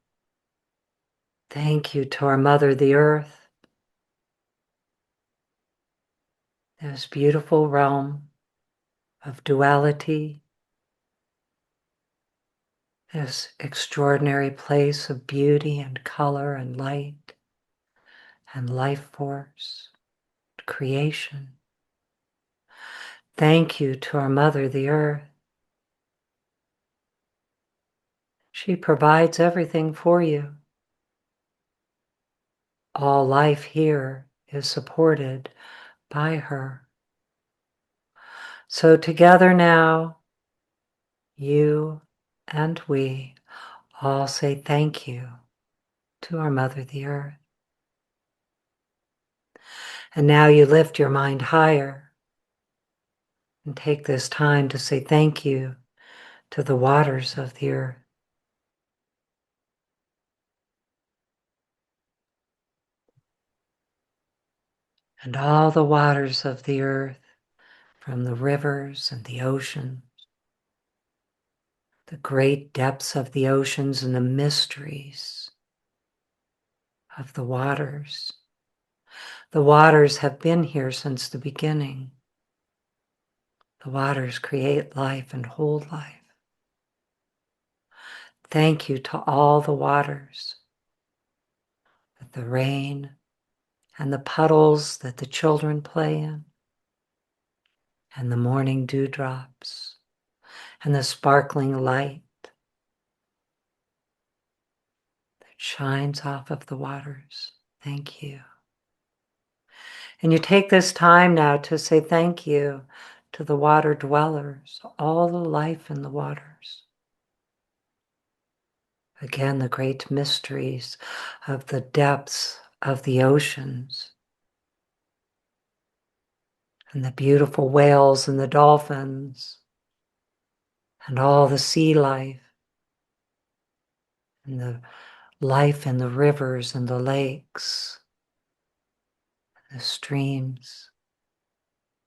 [SPEAKER 2] Thank you to our Mother, the Earth, this beautiful realm of duality, this extraordinary place of beauty and color and light and life force, creation. Thank you to our Mother, the Earth. She provides everything for you. All life here is supported by her. So together now, you and we all say thank you to our Mother, the Earth. And now you lift your mind higher and take this time to say thank you to the waters of the earth. And all the waters of the earth, from the rivers and the oceans, the great depths of the oceans and the mysteries of the waters. The waters have been here since the beginning. The waters create life and hold life. Thank you to all the waters, the rain and the puddles that the children play in, and the morning dewdrops, and the sparkling light that shines off of the waters. Thank you. And you take this time now to say thank you to the water dwellers, all the life in the waters. Again, the great mysteries of the depths of the oceans, and the beautiful whales and the dolphins, and all the sea life, and the life in the rivers and the lakes, the streams.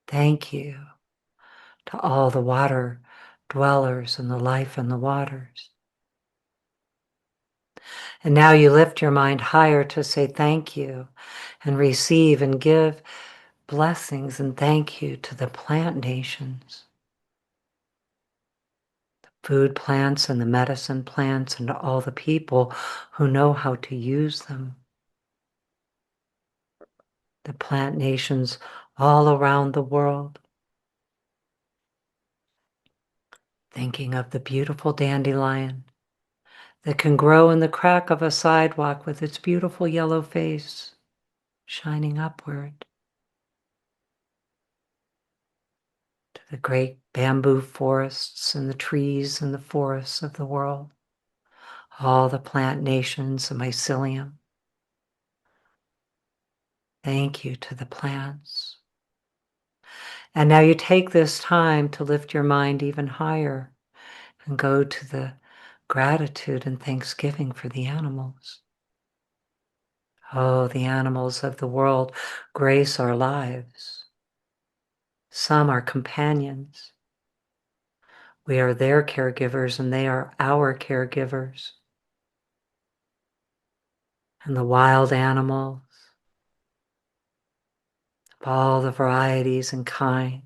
[SPEAKER 2] Thank you to all the water dwellers and the life in the waters. And now you lift your mind higher to say thank you and receive and give blessings and thank you to the plant nations, the food plants and the medicine plants, and all the people who know how to use them. The plant nations all around the world. Thinking of the beautiful dandelion that can grow in the crack of a sidewalk with its beautiful yellow face shining upward, to the great bamboo forests and the trees and the forests of the world, all the plant nations of mycelium. Thank you to the plants. And now you take this time to lift your mind even higher and go to the gratitude and thanksgiving for the animals. Oh, the animals of the world grace our lives. Some are companions. We are their caregivers and they are our caregivers. And the wild animals of all the varieties and kinds,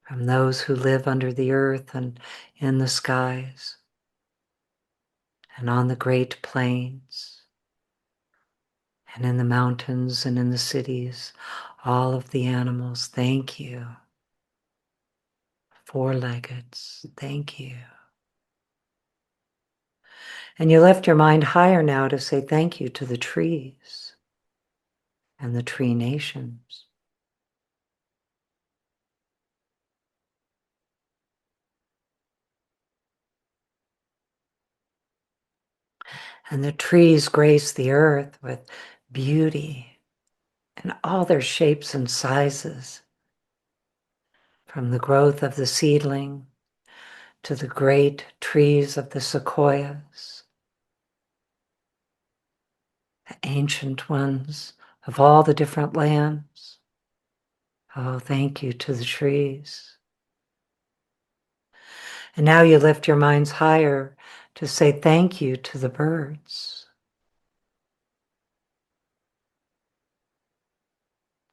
[SPEAKER 2] from those who live under the earth and in the skies and on the great plains and in the mountains and in the cities, all of the animals, thank you. Four-leggeds, thank you. And you lift your mind higher now to say thank you to the trees and the tree nations. And the trees grace the earth with beauty in all their shapes and sizes, from the growth of the seedling to the great trees of the sequoias, the ancient ones of all the different lands. Oh, thank you to the trees. And now you lift your minds higher to say thank you to the birds.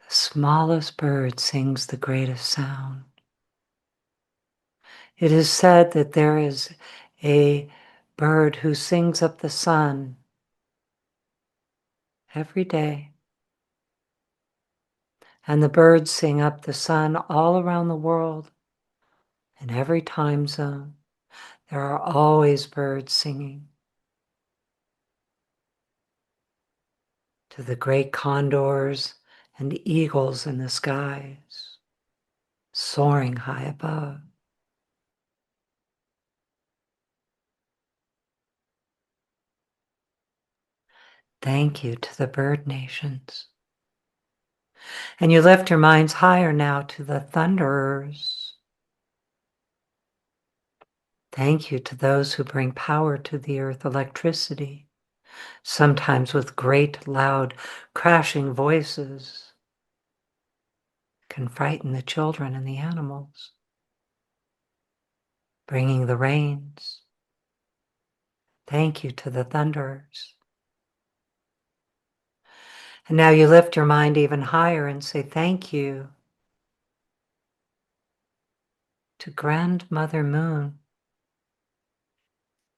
[SPEAKER 2] The smallest bird sings the greatest sound. It is said that there is a bird who sings up the sun every day. And the birds sing up the sun all around the world, in every time zone. There are always birds singing. To the great condors and eagles in the skies, soaring high above. Thank you to the bird nations. And you lift your minds higher now to the thunderers. Thank you to those who bring power to the earth, electricity, sometimes with great, loud, crashing voices, can frighten the children and the animals, bringing the rains. Thank you to the thunderers. And now you lift your mind even higher and say thank you to Grandmother Moon,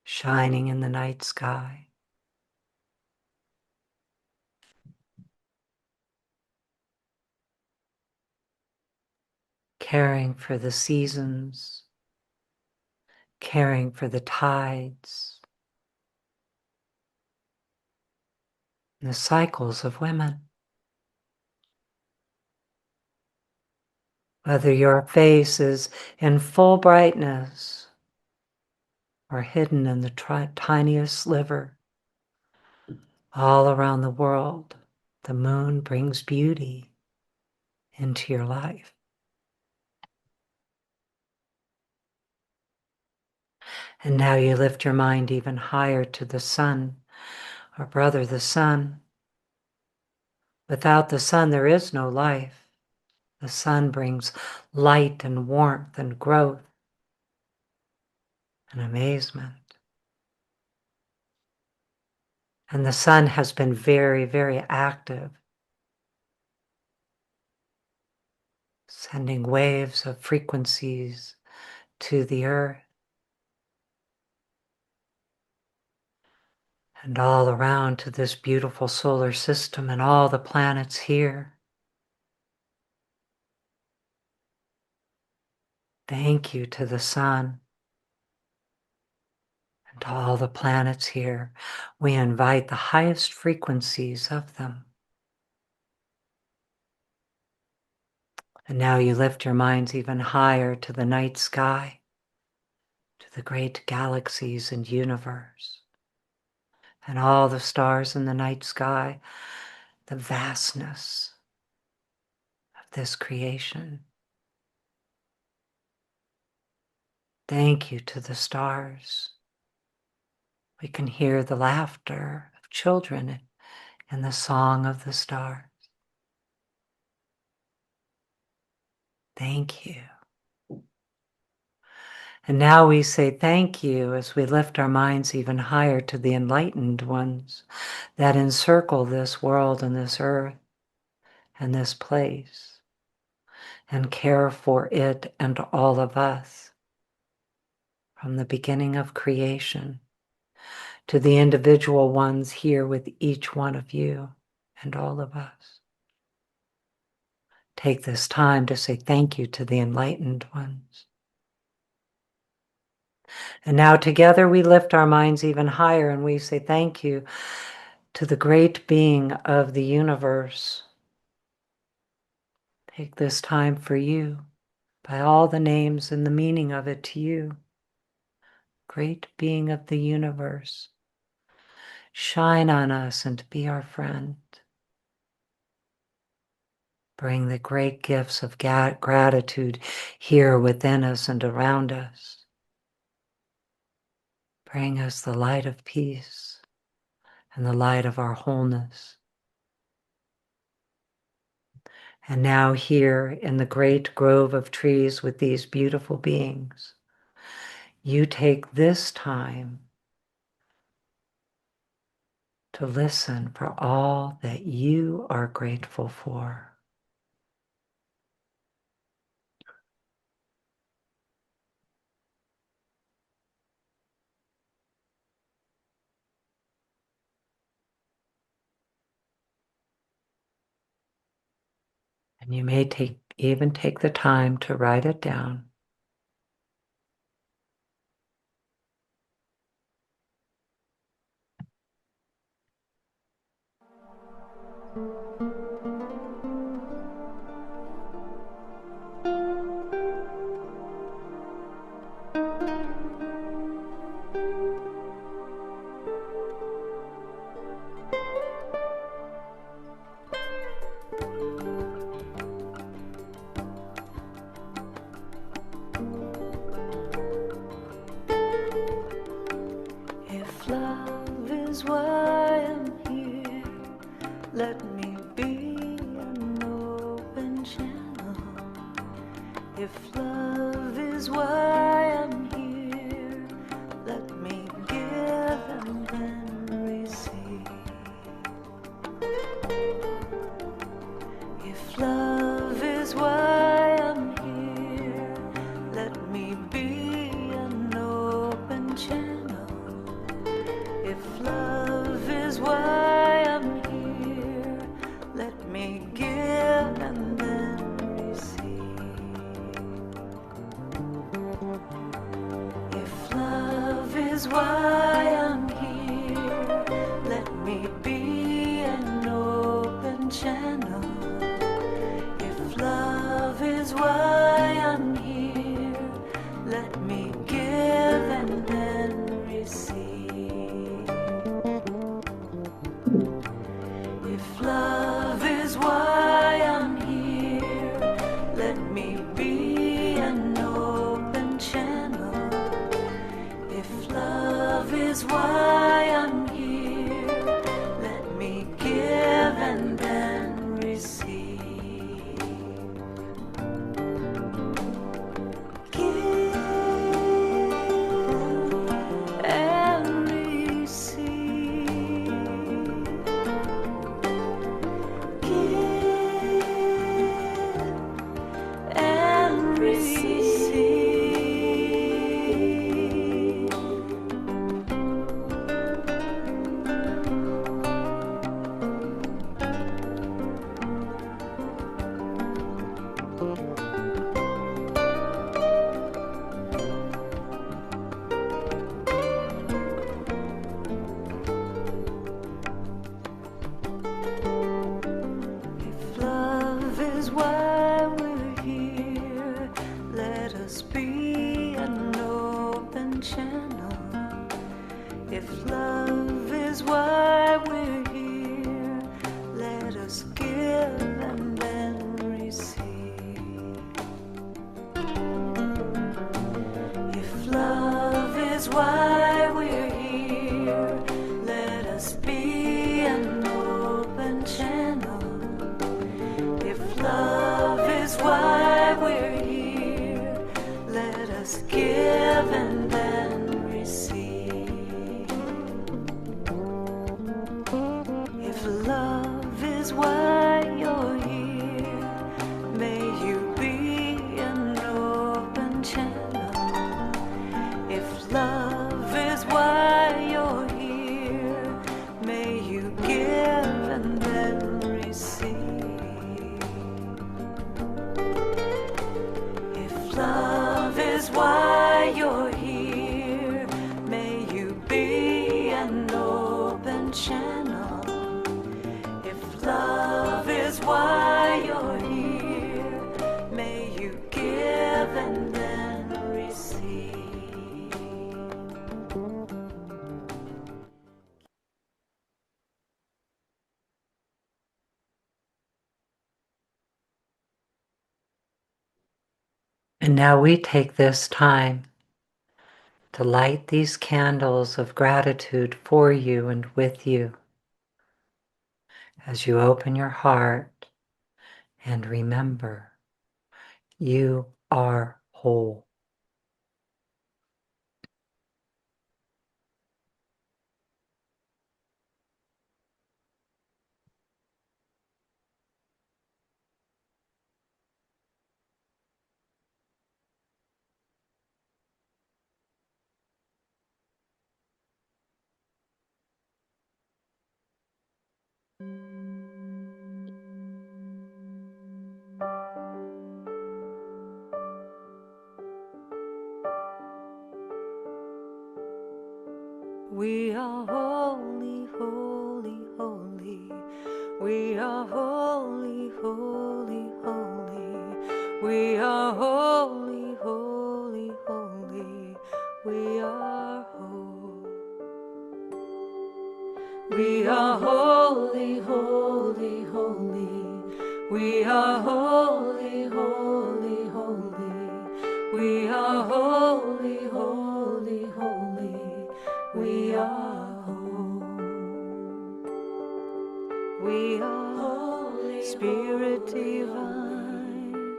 [SPEAKER 2] shining in the night sky. Caring for the seasons, caring for the tides, and the cycles of women. Whether your face is in full brightness or hidden in the tiniest sliver, all around the world, the moon brings beauty into your life. And now you lift your mind even higher to the sun, our brother, the sun. Without the sun, there is no life. The sun brings light and warmth and growth and amazement. And the sun has been very, very active, sending waves of frequencies to the earth and all around to this beautiful solar system and all the planets here. Thank you to the sun and to all the planets here. We invite the highest frequencies of them. And now you lift your minds even higher to the night sky, to the great galaxies and universe, and all the stars in the night sky, the vastness of this creation. Thank you to the stars. We can hear the laughter of children in the song of the stars. Thank you. And now we say thank you as we lift our minds even higher to the enlightened ones that encircle this world and this earth and this place and care for it and all of us from the beginning of creation to the individual ones here with each one of you and all of us. Take this time to say thank you to the enlightened ones. And now together we lift our minds even higher and we say thank you to the great being of the universe. Take this time for you, by all the names and the meaning of it to you. Great being of the universe, shine on us and be our friend. Bring the great gifts of gratitude here within us and around us. Bring us the light of peace and the light of our wholeness. And now here in the great grove of trees with these beautiful beings, you take this time to listen for all that you are grateful for. And you may even take the time to write it down.
[SPEAKER 4] If love is why I'm here, let me be an open channel. If love is why I'm here, let me give and then receive. If love is why I'm here, let me be an open channel. If love is why I'm here, is why we're here. Let us give and then receive. If love is why we're here, let us be an open channel. If love is why we're here, let us give and then receive. If love is why you're here, may you be an open channel. If love is why you're here, may you give and then receive. If love is why you're here, may you be an open channel. If love is why you're here, may you give and then receive.
[SPEAKER 2] And now we take this time to light these candles of gratitude for you and with you as you open your heart and remember you are whole.
[SPEAKER 4] We are holy, holy, holy. We are holy, holy, holy. We are holy, holy, holy. We are whole. We are holy, holy, holy. We are holy, holy, holy. We are holy, holy, holy. We are whole. We are holy, Spirit divine.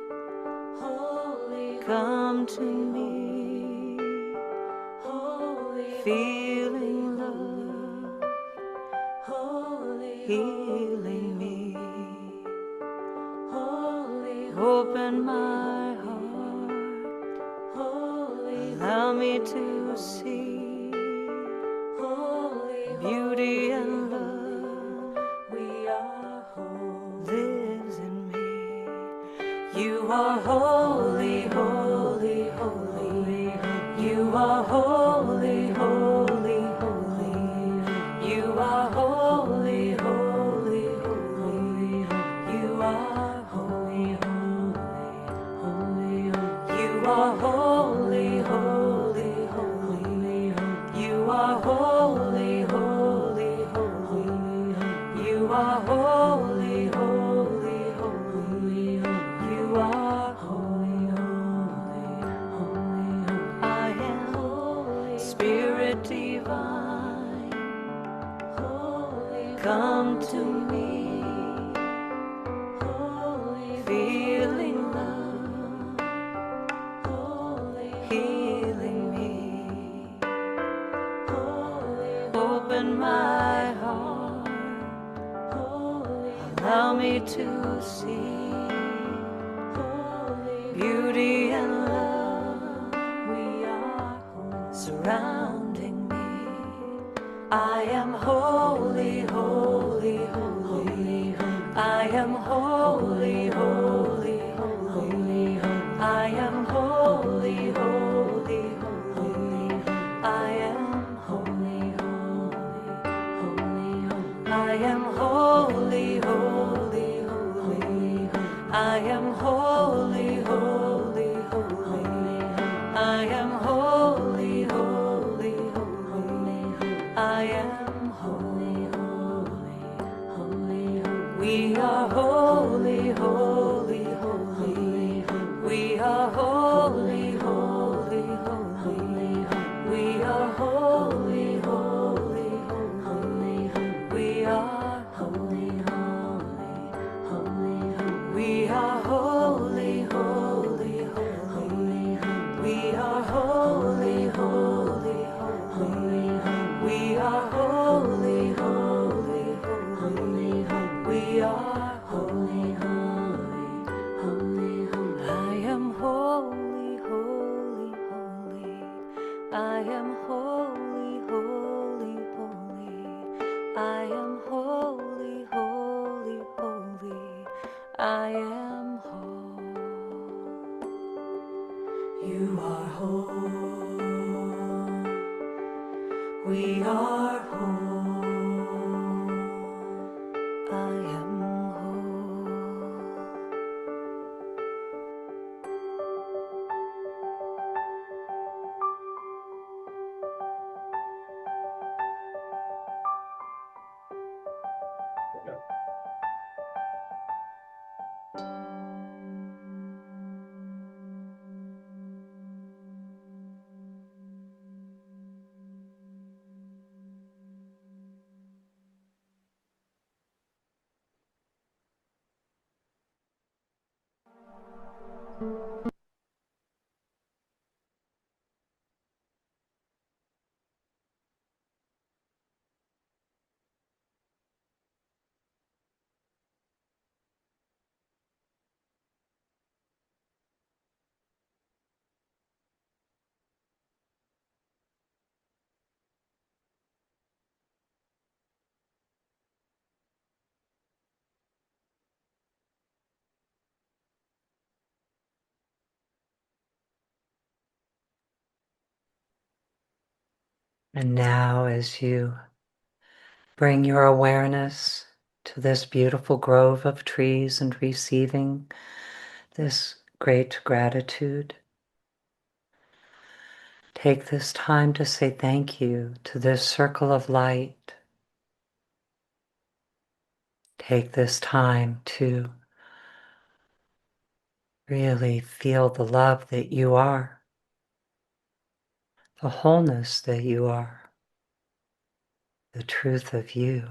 [SPEAKER 4] Holy, come to me. Holy, feeling love. Holy, healing me. Holy, open my heart. Holy, allow me to see. Holy, beauty and love. We are whole. Lives in me. You are holy, holy, holy. You are holy, holy, holy. You are holy, holy, holy. You are holy, holy, holy. You are holy, holy, holy. You are holy, holy, holy. You are holy, holy, holy. You are holy, holy, holy. I am holy, Spirit divine. Holy, come to me. Holy, feeling love. Holy, healing me. Holy, open my heart. Holy, allow me to see. Holy, beauty and love. We are whole, surrounding me. I am holy, holy, holy. I am holy, holy, holy. I am holy, holy, holy. I am holy, holy, holy. I am holy, holy, holy. I am holy, holy, holy. I am holy, holy, holy. I am holy, holy, holy, holy. We are holy, holy, holy. We are holy, holy, holy. We are holy, holy, holy. We are holy, holy, holy. We are holy, holy, holy. We are holy, holy, holy. We are holy, holy, holy. We are holy, holy, holy, holy. I am holy, holy, holy. I am holy, holy, holy. I am holy, holy, holy. I am whole. You are whole. We are whole. I am whole.
[SPEAKER 2] And now, as you bring your awareness to this beautiful grove of trees and receiving this great gratitude, take this time to say thank you to this circle of light. Take this time to really feel the love that you are, the wholeness that you are, the truth of you.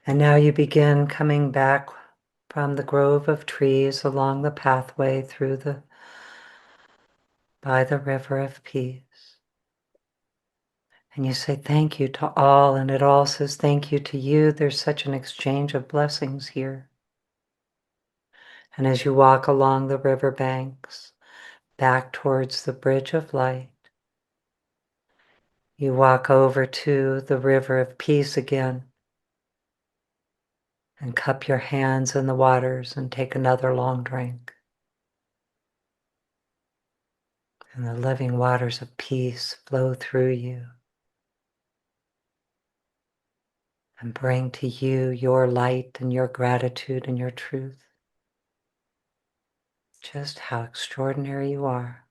[SPEAKER 2] And now you begin coming back from the grove of trees along the pathway by the river of peace. And you say thank you to all, and it all says thank you to you. There's such an exchange of blessings here. And as you walk along the river banks, back towards the bridge of light, you walk over to the river of peace again and cup your hands in the waters and take another long drink. And the living waters of peace flow through you and bring to you your light and your gratitude and your truth. Just how extraordinary you are,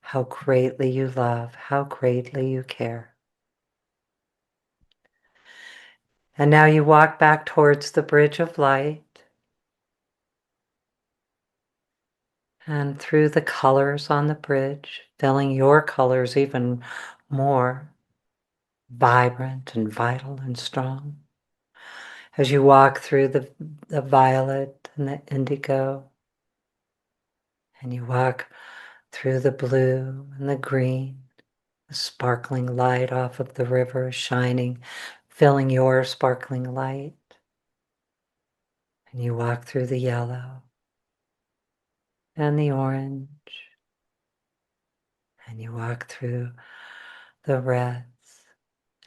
[SPEAKER 2] how greatly you love, how greatly you care. And now you walk back towards the bridge of light and through the colors on the bridge, filling your colors even more vibrant and vital and strong. As you walk through the violet and the indigo, and you walk through the blue and the green, the sparkling light off of the river shining, filling your sparkling light. And you walk through the yellow and the orange, and you walk through the reds,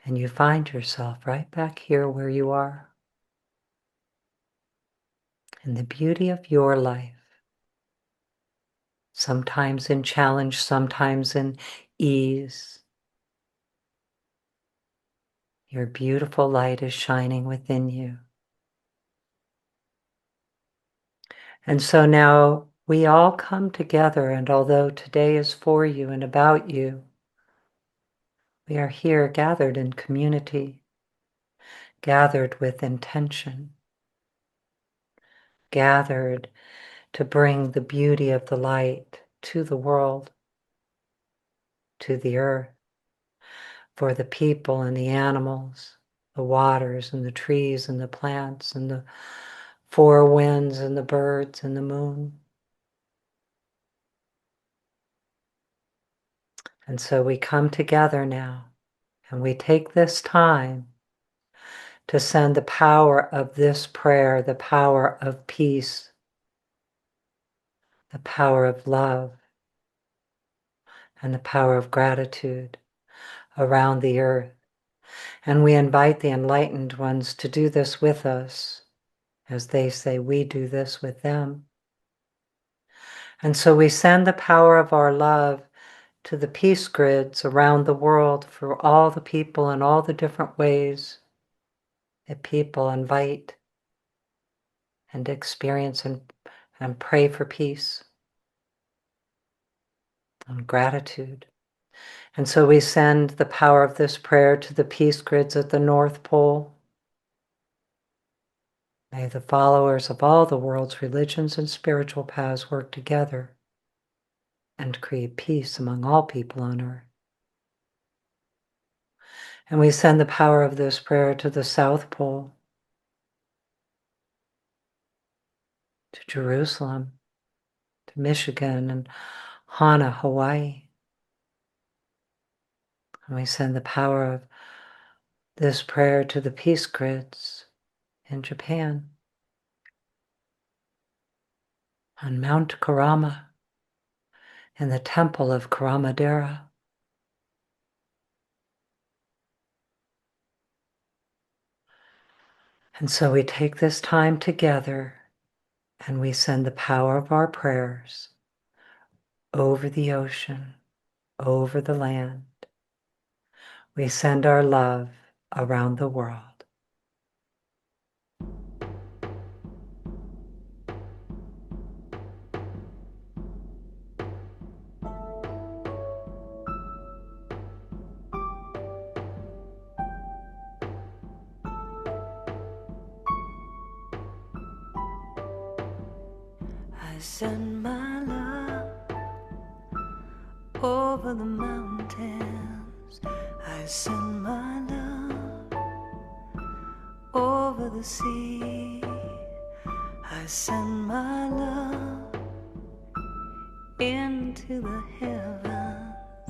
[SPEAKER 2] and you find yourself right back here where you are, in the beauty of your life. Sometimes in challenge, sometimes in ease. Your beautiful light is shining within you. And so now we all come together, and although today is for you and about you, We are here gathered in community, gathered with intention, gathered to bring the beauty of the light to the world, to the earth, for the people and the animals, the waters and the trees and the plants and the four winds and the birds and the moon. And so we come together now and we take this time to send the power of this prayer, the power of peace, the power of love, and the power of gratitude around the earth. And we invite the enlightened ones to do this with us. As they say, we do this with them. And so we send the power of our love to the peace grids around the world for all the people in all the different ways that people invite and experience and pray for peace and gratitude. And so we send the power of this prayer to the peace grids at the North Pole. May the followers of all the world's religions and spiritual paths work together and create peace among all people on earth. And we send the power of this prayer to the South Pole, to Jerusalem, to Michigan and Hana, Hawaii. And we send the power of this prayer to the peace grids in Japan, on Mount Karama, in the temple of Karamadera. And so we take this time together and we send the power of our prayers over the ocean, over the land. We send our love around the world.
[SPEAKER 4] I send my love over the mountains. I send my love over the sea. I send my love into the heavens,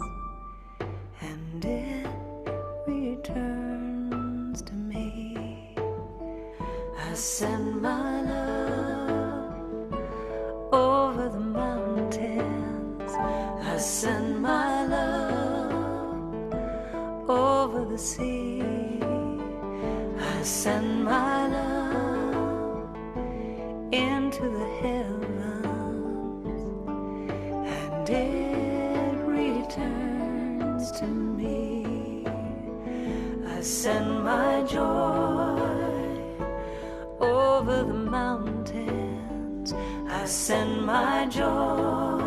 [SPEAKER 4] and it returns to me. I send my love over the mountains. I send my love over the sea. I send my love into the heavens, and it returns to me. I send my joy over the mountains. I send my joy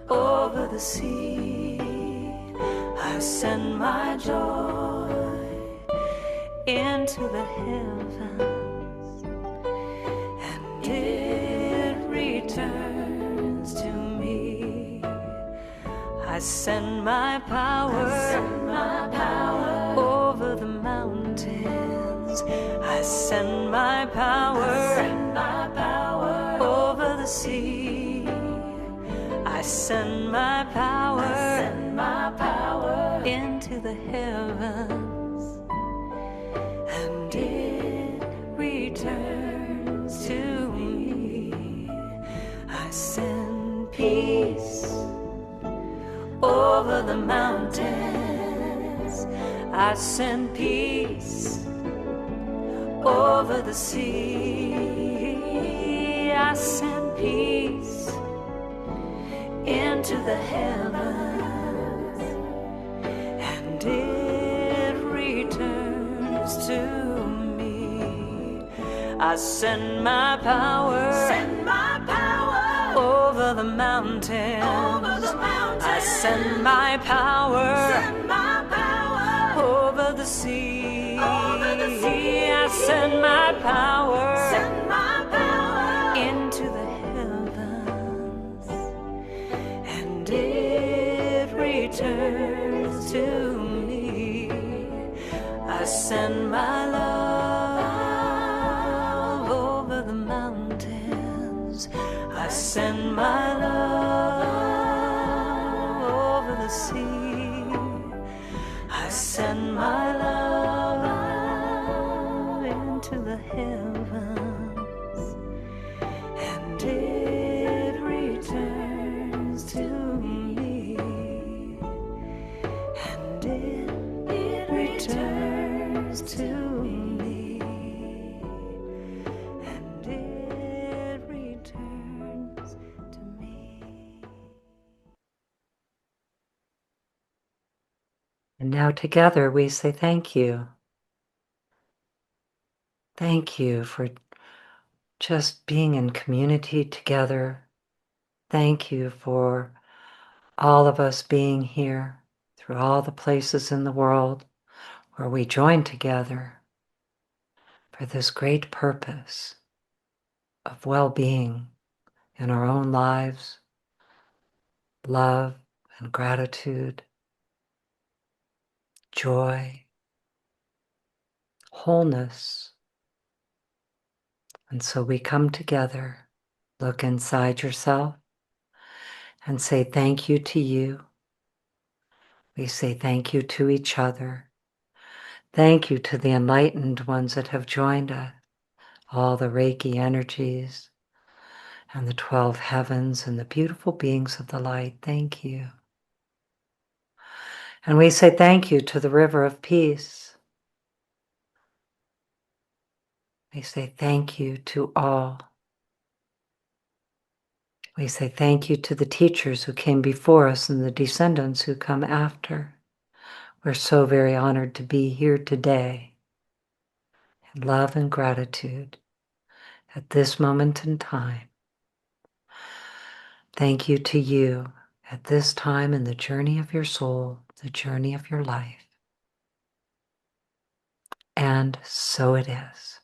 [SPEAKER 4] over the sea. I send my joy into the heavens, and it returns to me. I send my power, over the mountains. I send my power, over the sea. I send my power, into the heavens, and it returns to me. I send peace over the mountains. I send peace over the sea. I send peace into the heavens, and it returns to me. I send my power, over the mountains. I send my power, sea. I send my power into the heavens, and it returns to me. I send my love over the mountains. I send my love over the sea. I send my love into the heavens, and it returns to me, and it returns to me, and it returns to me.
[SPEAKER 2] And now together we say thank you. Thank you for just being in community together. Thank you for all of us being here through all the places in the world where we join together for this great purpose of well-being in our own lives, love and gratitude, joy, wholeness. And so we come together, look inside yourself, and say thank you to you. We say thank you to each other. Thank you to the enlightened ones that have joined us, all the Reiki energies and the 12 heavens and the beautiful beings of the light. Thank you. And we say thank you to the river of peace. We say thank you to all. We say thank you to the teachers who came before us and the descendants who come after. We're so very honored to be here today in love and gratitude at this moment in time. Thank you to you at this time in the journey of your soul, the journey of your life. And so it is.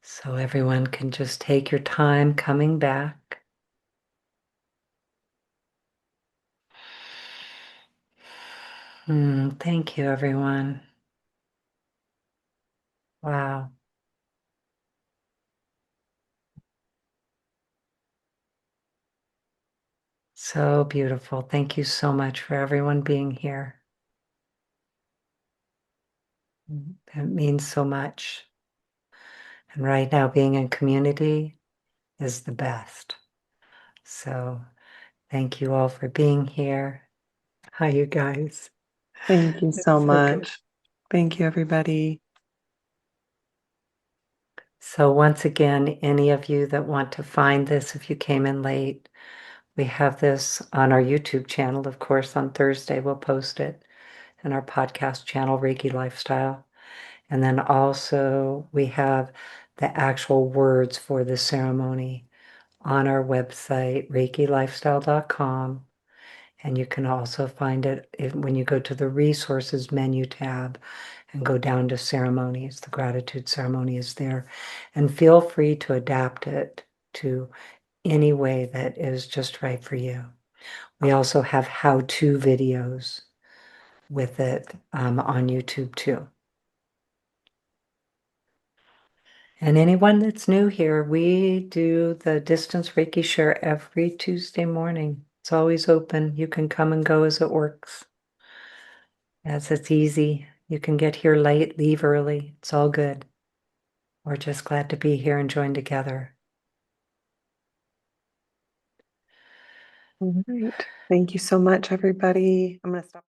[SPEAKER 2] So everyone can just take your time coming back. Thank you, everyone. Wow. So beautiful. Thank you so much for everyone being here. It means so much. And right now, being in community is the best. So thank you all for being here. Hi, you guys.
[SPEAKER 1] Thank you so
[SPEAKER 2] It's
[SPEAKER 1] much.
[SPEAKER 2] good.
[SPEAKER 1] Thank you, everybody.
[SPEAKER 2] So once again, any of you that want to find this, if you came in late, we have this on our YouTube channel. Of course, on Thursday, we'll post it in our podcast channel, Reiki Lifestyle. And then also we have the actual words for the ceremony on our website, reikilifestyle.com. And you can also find it when you go to the resources menu tab and go down to ceremonies. The gratitude ceremony is there. And feel free to adapt it to any way that is just right for you. We also have how-to videos with it on YouTube too. And anyone that's new here, we do the distance Reiki share every Tuesday morning. It's always open. You can come and go as it works. As it's easy. You can get here late, leave early. It's all good. We're just glad to be here and join together.
[SPEAKER 1] All right. Thank you so much, everybody. I'm going to stop.